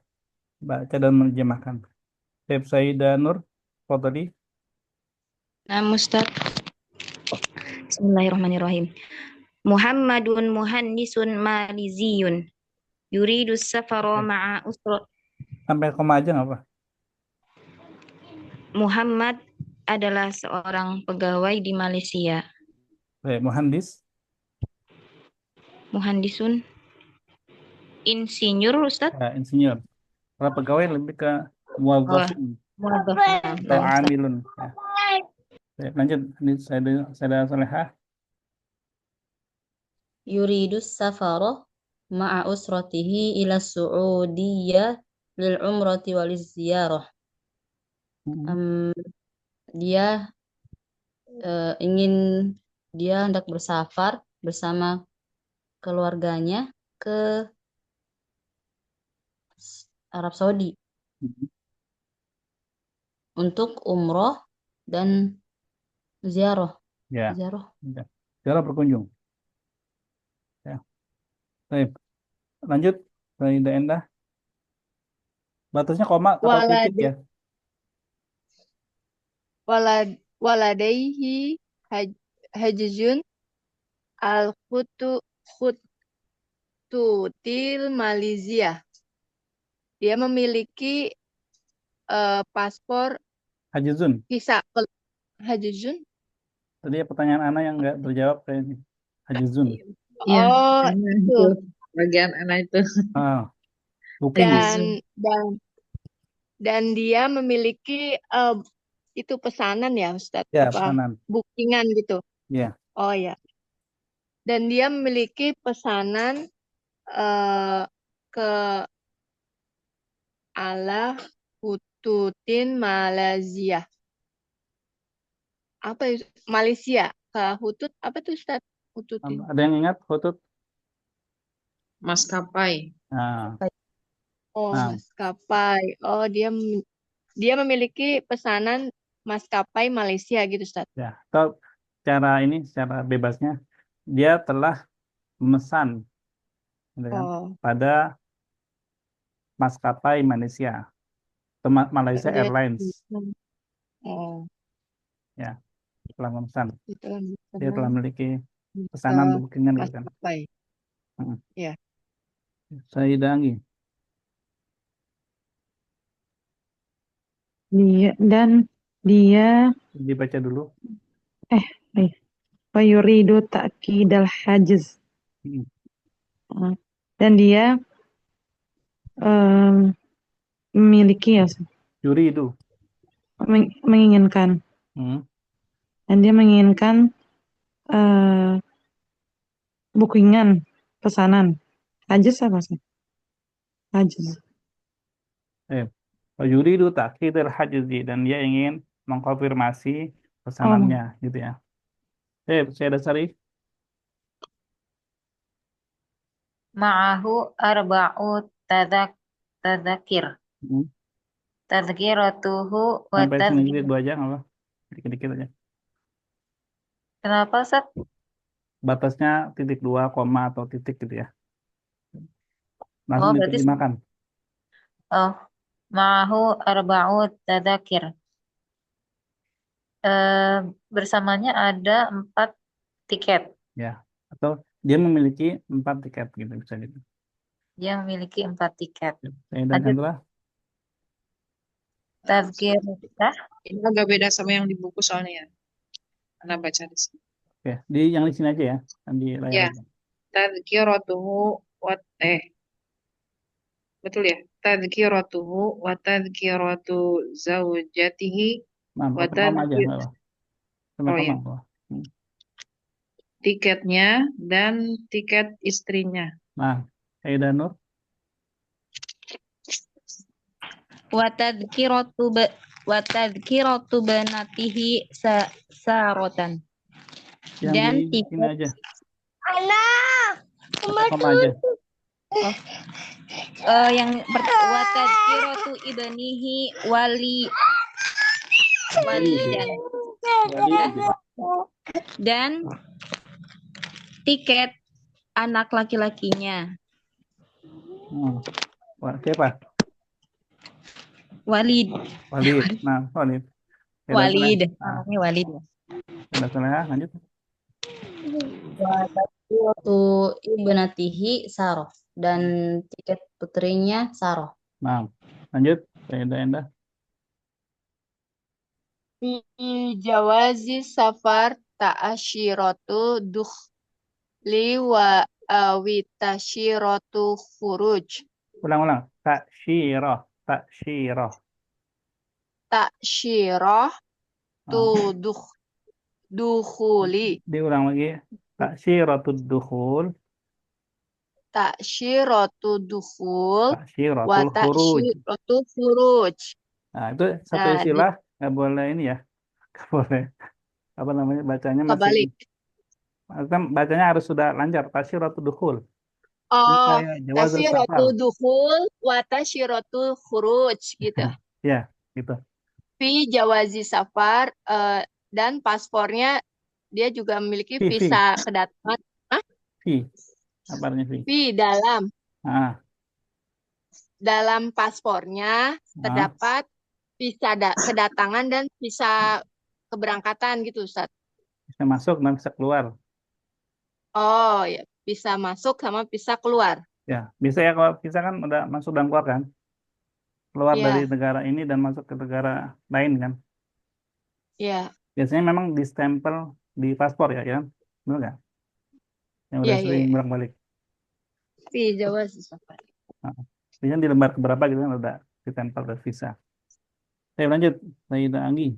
baca dan menerjemahkan. Sayyidah Nur, Fadli. Nah, Ustaz. Bismillahirrahmanirrahim. Muhammadun muhandisun maliziyun. Yuridus safara ma'a usra. Sampai koma aja nggak apa? Muhammad adalah seorang pegawai di Malaysia. Muhandis. Muhandisun. Insinyur, Ustaz? Ya, insinyur. Kalau pegawai lebih ke muadzafin. Atau amilun. Ya. Lanjut, ini saya Salehah. Yuridus safara ma'a usratihi ila Su'udiyah lil umrati wal ziyarah. Dia hendak bersafar bersama keluarganya ke Arab Saudi untuk umroh dan ziarah. Ya. Ziarah berkunjung. Baik. Lanjut. Faidah Endah. Batasnya koma atau titik Walad ya? waladaihi hajjun al khututil Malaysia. Dia memiliki paspor Hajizun. visa hajjun. Tadi pertanyaan Ana yang nggak terjawab kayaknya. Hajizun. Iya, Oh, karena itu. itu bagian anak itu. Booking. Dan dia memiliki itu pesanan ya, Ustadz? Ya, Apa pesanan. bookingan gitu? Ya. Oh ya. Dan dia memiliki pesanan ke ala Hututin Malaysia. Apa itu? Malaysia ke Hutut apa tuh Ustadz? Hututin. Ada yang ingat Hutut? Maskapai. Nah. Oh, maskapai. Oh, dia memiliki pesanan maskapai Malaysia gitu, Ustadz. Ya, atau secara bebasnya dia telah memesan gitu kan, pada maskapai Malaysia, Malaysia Airlines. Ya, telah memesan. Dia telah memiliki pesanan bookingan gitu kan. Maskapai. Ya. Sayyidah Anggi. Dia Dibaca dulu. wa yuridu ta'kidal hajiz. Dan dia memiliki ya, Yuridu. menginginkan. Dan dia menginginkan bookingan, pesanan. Hajiz apa sih? Hajiz. Yuridu ta'kidal hajizi, dan dia ingin mengkonfirmasi pesanannya gitu ya. Saya dasari. Ma'ahu arba'u tadzakir. Tadzkiratuhu wa Sampai sini dikit 2 aja nggak apa? Dikit-dikit aja. Kenapa, Ustaz? Batasnya titik 2, koma atau titik gitu ya. Langsung berarti diterjemahkan. ma'ahu arba'u tadzakir. Bersamanya ada 4 tiket. Ya, atau dia memiliki 4 tiket gitu bisa gitu. Dia memiliki 4 tiket. Saya dan Chandra. Tadzkirah. Ini agak beda sama yang di buku soalnya ya. Anak baca di sini. Oke, yang di sini aja ya, di layar Ya. aja. Tadzkiratuhu betul ya? Tadzkiratuhu wa tadzkiratu zaujatihi wa tiketnya dan tiket istrinya. Nah, Sayyidah Nur. Wa tadzkiratu banatihi sarotan. Dan tiket aja. Yang wa tadzkiratu ibnihi dan tiket anak laki-lakinya. Siapa? Walid. Nah, Walid. Namanya Walid. Lanjut. Waktu ibnatihi Saroh, dan tiket putrinya Saroh. Nah, lanjut. Endah. Fi jawazi safar ta'asyiratu dukhli wa witasyiratu khuruj. Ulang. Ta'syirah. Dukhuli. Diulang lagi. Ta'syiratu dukhul. Ta'syiratu dukhul. Wa Ta'syiratu khuruj. Nah, itu satu istilah nggak boleh ini ya. Nggak boleh. Apa namanya? Bacanya masih. Kebalik. Bacanya harus sudah lancar. Ta'syiratu dukhul. Ta'syiratu dukhul wa ta'syiratu khuruj gitu. Ya, gitu. Fi jawazi safar dan paspornya dia juga memiliki visa kedatangan. Apa artinya fi? Fi dalam Ah, paspornya terdapat visa kedatangan dan visa keberangkatan gitu, Ustaz. bisa masuk dan bisa keluar. Oh ya, bisa masuk sama bisa keluar. Ya, bisa ya kalau visa kan udah masuk dan keluar kan? Keluar dari Iya, negara ini dan masuk ke negara lain kan? iya, Biasanya memang distempel di paspor ya, ya? Benar nggak? Yang iya, udah iya, sering iya. bolak-balik. Fi jawaz safar. Nah, biasanya di lembar keberapa gitu kan udah ditempel ke visa. Saya lanjut, Sayyidah Anggi.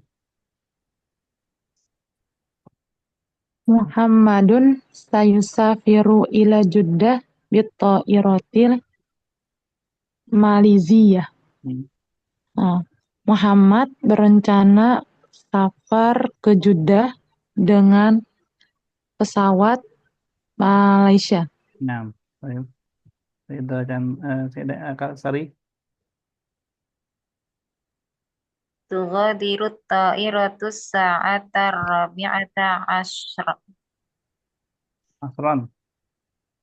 Muhammadun sayusafiru ila Jeddah bitta'iratil Maliziyah. Nah, Muhammad berencana safar ke Jeddah dengan pesawat Malaysia. Nah, Sayyidah Kak Sari. تغادر الطائرة الساعة الرابعة Asron.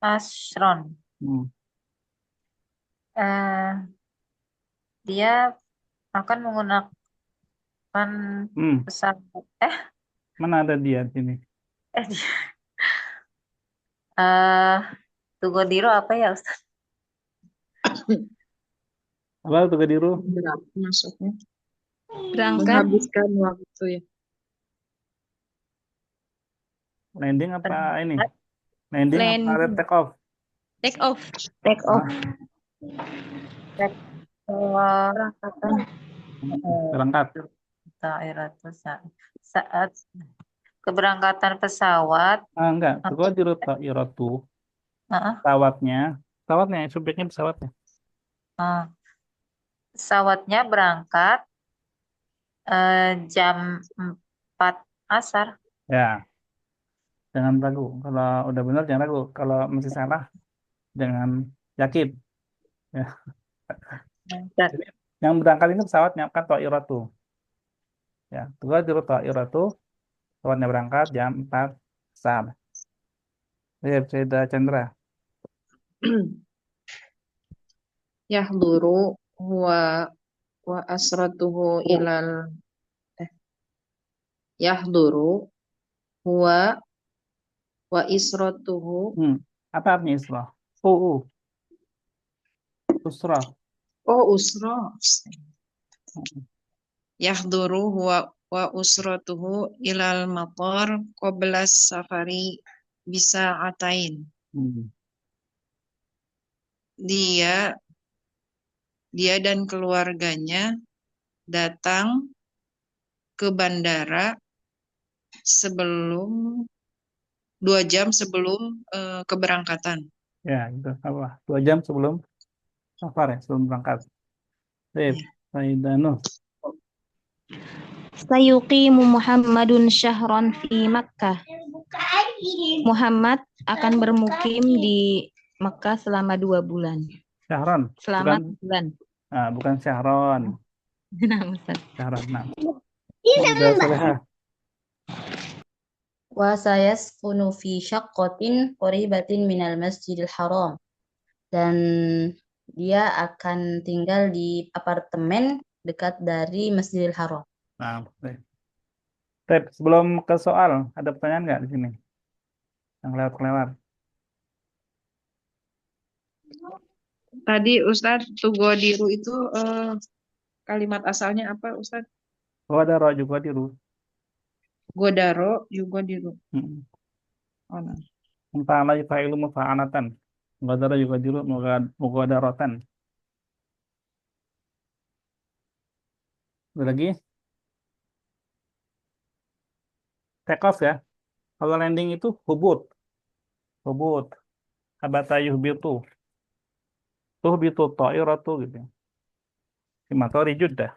عشرا. Eh, dia akan menggunakan pesawat. Mana ada dia di sini? Tugodiru apa ya, Ustaz? Apa Tugadiru? Masuknya Berangkat. menghabiskan waktu ya. Landing apa ini? Landing apa ada take off? Take off. Take off. Berangkat. Saat keberangkatan pesawat. Enggak, Tugadiru ta'iratu. Pesawatnya, subjeknya pesawatnya. Pesawatnya berangkat jam 4 asar. Ya, jangan ragu. Kalau udah benar jangan ragu. Kalau masih salah, jangan yakin. Ya. Jadi, yang berangkat ini pesawatnya kan ta'iratu. Ya, Tugadiru ta'iratu. Pesawatnya berangkat jam 4 asar. Ya, Sayyidah Chandra. Yahduru huwa wa asratuhu ilal yahduru huwa wa isratuhu. Apa artinya isra? Usra. Oh, usra. Yahduru huwa wa usratuhu ilal matar qabla safari bisa atain. Dia dan keluarganya datang ke bandara sebelum 2 jam sebelum keberangkatan. Ya, itu apa? 2 jam sebelum safar ya, sebelum berangkat. Baik, Sayyidah Nuh. Sayuqimu Muhammadun syahron fi Makkah. Muhammad akan bermukim di Makkah selama 2 bulan. Syahron. Selama Bukan, bulan. bukan Syahron. Nah, Ustaz. Syahron. Nah. Udah selesai. Wa sayaskunu fi syaqqatin qaribatin minal Masjidil Haram. Dan dia akan tinggal di apartemen dekat dari Masjidil Haram. Nah, baik. Sebelum ke soal, ada pertanyaan nggak di sini? Yang lewat-lewat. Tadi Ustadz Tugodiru itu kalimat asalnya apa Ustadz? Godaro juga diru. Godaro juga diru. Oh, nah. Fa'ala yufa'ilu mufa'anatan. Godaro juga diru mugodarotan. Ada lagi? Take off ya. Kalau landing itu hubut. Habata yuhbitu. Tuhbitu ta'iratu gitu. Di matori Jeddah.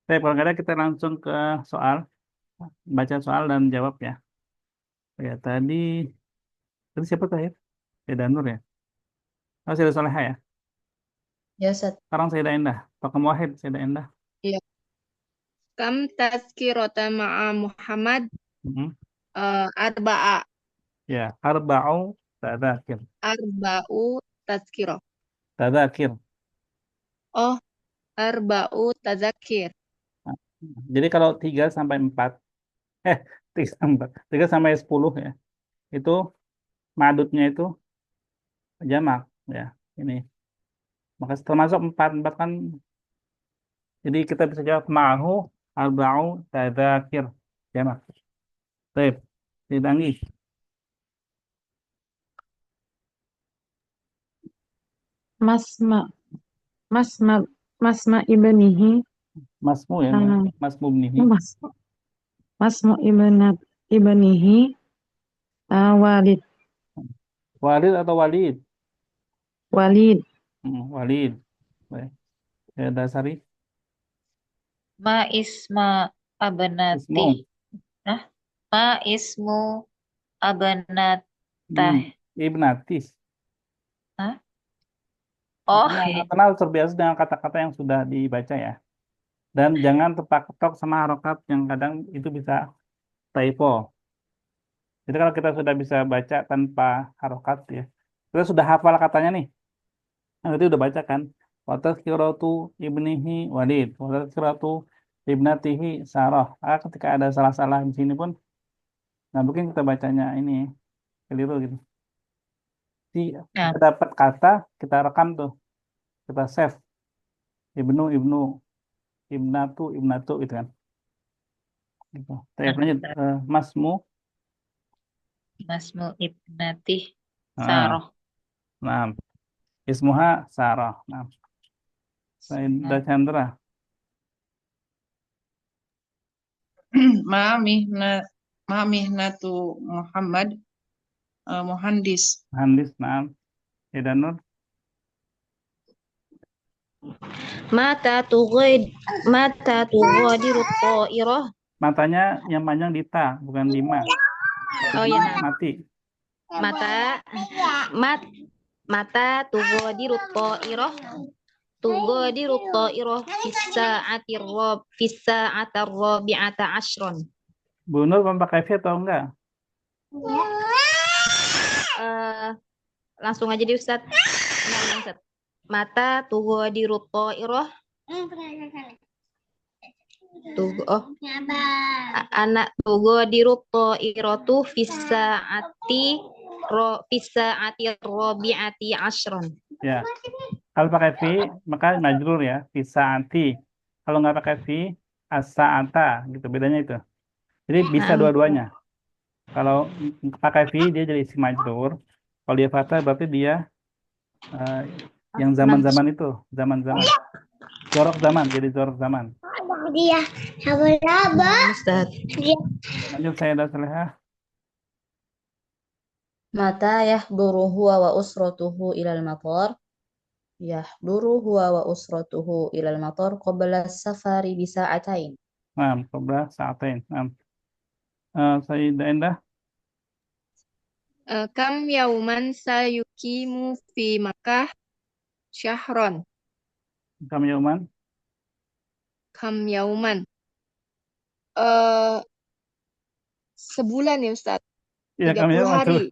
Baik, kalau nggak ada kita langsung ke soal. Baca soal dan jawab ya. Ya, tadi siapa terakhir? Sayyidah Nur ya? Oh, Sayyidah Soleha ya? Ya, Ustaz. Sekarang Sayyidah Endah. Tokoh Wahid, Sayyidah Endah. Iya. Kam tazkirata ma'a Muhammad arba'a. Ya, arba'u tadzakir. Arba'u tazkirah. Tadzakir. Oh, arba'u tazakir. Nah, jadi kalau 3 sampai 4, 3 sampai 10 ya, itu madutnya itu jamak ya. Ini. Maka termasuk 4 kan, jadi kita bisa jawab ma'hu arba'u tadzakir jamak. Baik, ditangi. Masma masma masma ibnihi Masmu ya, ah, masmu ibnihi. masmu ibnihi Walid Walid atau Walid? Walid Walid. Baik. Ya, Dasari. Ma isma abanati. Ismu. Nah, ma ismu abanatah. Ibnatis. Hah? Oh, Karena harus terbiasa dengan kata-kata yang sudah dibaca ya. Dan jangan tepak-ketok sama harokat yang kadang itu bisa typo. Jadi kalau kita sudah bisa baca tanpa harokat ya, kita sudah hafal katanya nih. Nanti udah baca kan. Wa tazkiratu ibnihi Walid. Wa tazkiratu ibnatihi Sarah. Ketika ada salah-salah di sini pun, nah mungkin kita bacanya ini keliru gitu. Kita dapat kata, kita rekam tuh. Kita save. Ibnu, ibnatu gitu kan. Gitu. Lanjut. Masmu ibnati Sarah. Nah, ismuha Sarah. Nah, Sayyidah Chandra. Ma mihnatu Muhammad muhandis. Muhandis, nah. Sayyidah Nur. Mata tughadiru ta'irah. Matanya yang panjang di ta, bukan di ma. Oh ya, nah. Mati. Mata tughadiru ta'irah. Tughadiru ta'irah fis-sa'ati rabi'ata asyron. Bu Nur pakai V atau enggak? Langsung aja di Ustaz. Mata tughadiru ta'irah. Anak tughadiru ta'iratu fis-sa'ati rabi'ati asyron. Ya. Kalau pakai V, maka majrur ya, fisaati. Kalau nggak pakai V, as-sa'ata, gitu. Bedanya itu. Jadi bisa dua-duanya. Kalau pakai V, dia jadi isim majrur. Kalau dia fathah, berarti dia yang zaman-zaman itu. Zaman-zaman. Jorok zaman, jadi jorok zaman. Dia, Lanjut, saya ada Salehah. Mata yahduru huwa wa usratuhu ilal matar. Yahduru huwa wa usratuhu ilal matar qabla safari bisa'atain. Nah, qabla sa'atain. Nah. Sayyidah Endah. Kam yauman sayukimu fi Makkah syahron. Kam yauman. Kam yauman. Sebulan ya Ustaz. Iya, kam 30 yauman. hari.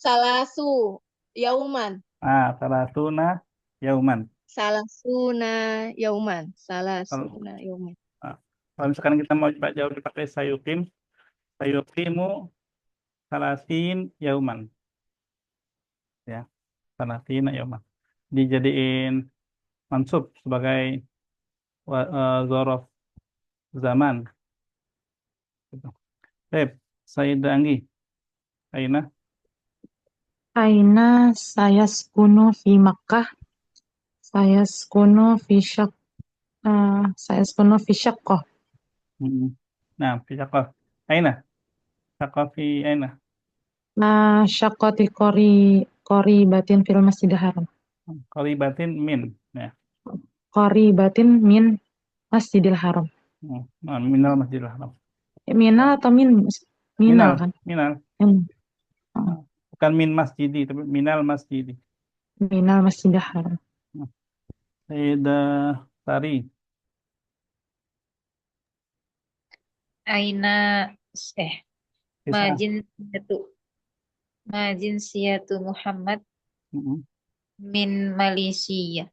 Salasu yauman. Salasuna yauman. Salasuna yauman. Salasuna yauman. Kalau misalkan kita mau coba jawab dipakai sayukim, sayukimu salasin yauman. Ya, salasin yauman. Dijadiin mansub sebagai zorof zaman. Baik, Sayyidah Anggi. Aina sayaskunu fi Makkah sayaskunu fi syaqqah. Nah, fi syaqqah. Aina. Syaqqah fi aina. Syaqqati qoribatin fil Masjidil Haram. Qoribatin min. Ya. Qoribatin min Masjidil Haram. Minal Masjidil Haram. Minal atau min? Minal kan? Minal. Bukan min masjidi, tapi minal masjidi. Minal Masjidil Haram. Sayyidah Sari. Aina Tis'ah. Ma jinsiyatu Muhammad Mm-mm. min Malaysia.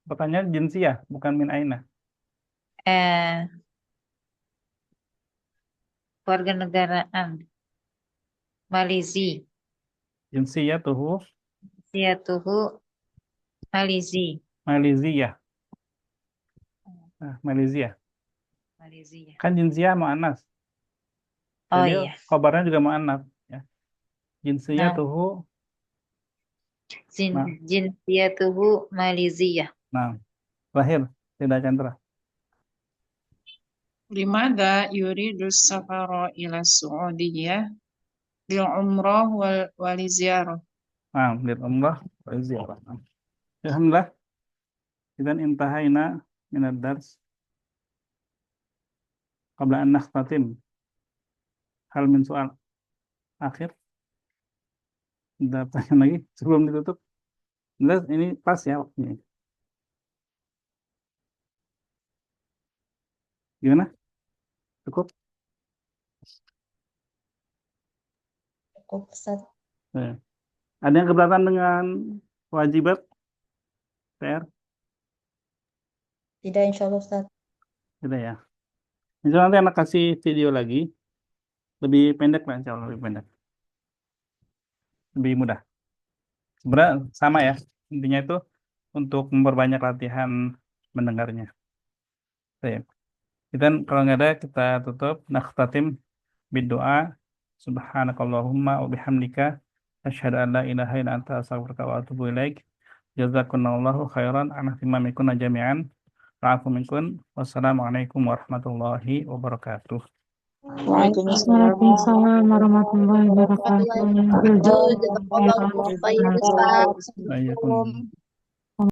Pertanyaan jinsiyah, bukan min aina. Warga negaraan Malaysia. Jinsiyah tuhu Jinsiyatuhu Malaysia. Malaysia. Nah, Malaysia. Malaysia. Kan jinsiyah mu'annas. Oh Jadi iya. khabarnya juga mu'annas. Ya. Jinsiyah Nah. tuhu. Nah. Jinsiyatuhu Malaysia. Nah, terakhir tidak Chandra. Limada yuridu safara ila Saudiyah lil umrah wal ziarah. Nah, lil umrah wal ziarah. Alhamdulillah. Idzan intahaina min ad-dars. Qabla an nakhtatim. Hal min soal akhir. Ada pertanyaan lagi sebelum ditutup. Jelas ini pas ya waktunya. Gimana? Cukup? Cukup, Ustaz. Ada yang keberatan dengan wajibat PR? Tidak, insya Allah, Ustaz. Tidak ya. Insya Allah nanti anak kasih video lagi. Lebih pendek lah, insya Allah lebih pendek. Lebih mudah. Sebenarnya sama ya. Intinya itu untuk memperbanyak latihan mendengarnya. Baik. Kita kalau nggak ada kita tutup. Nakhtatim berdoa. Subhanakallahumma wa bihamdika asyhadu an la ilaha illa anta astaghfiruka wa atubu ilaik. Jazakumullahu khairan ala ihtimamikum jami'an. Wa'afu minkum. Wassalamualaikum warahmatullahi wabarakatuh. Waalaikumsalam warahmatullahi wabarakatuh. Jazakallahu khairan, Ustaz. Waalaikumsalam.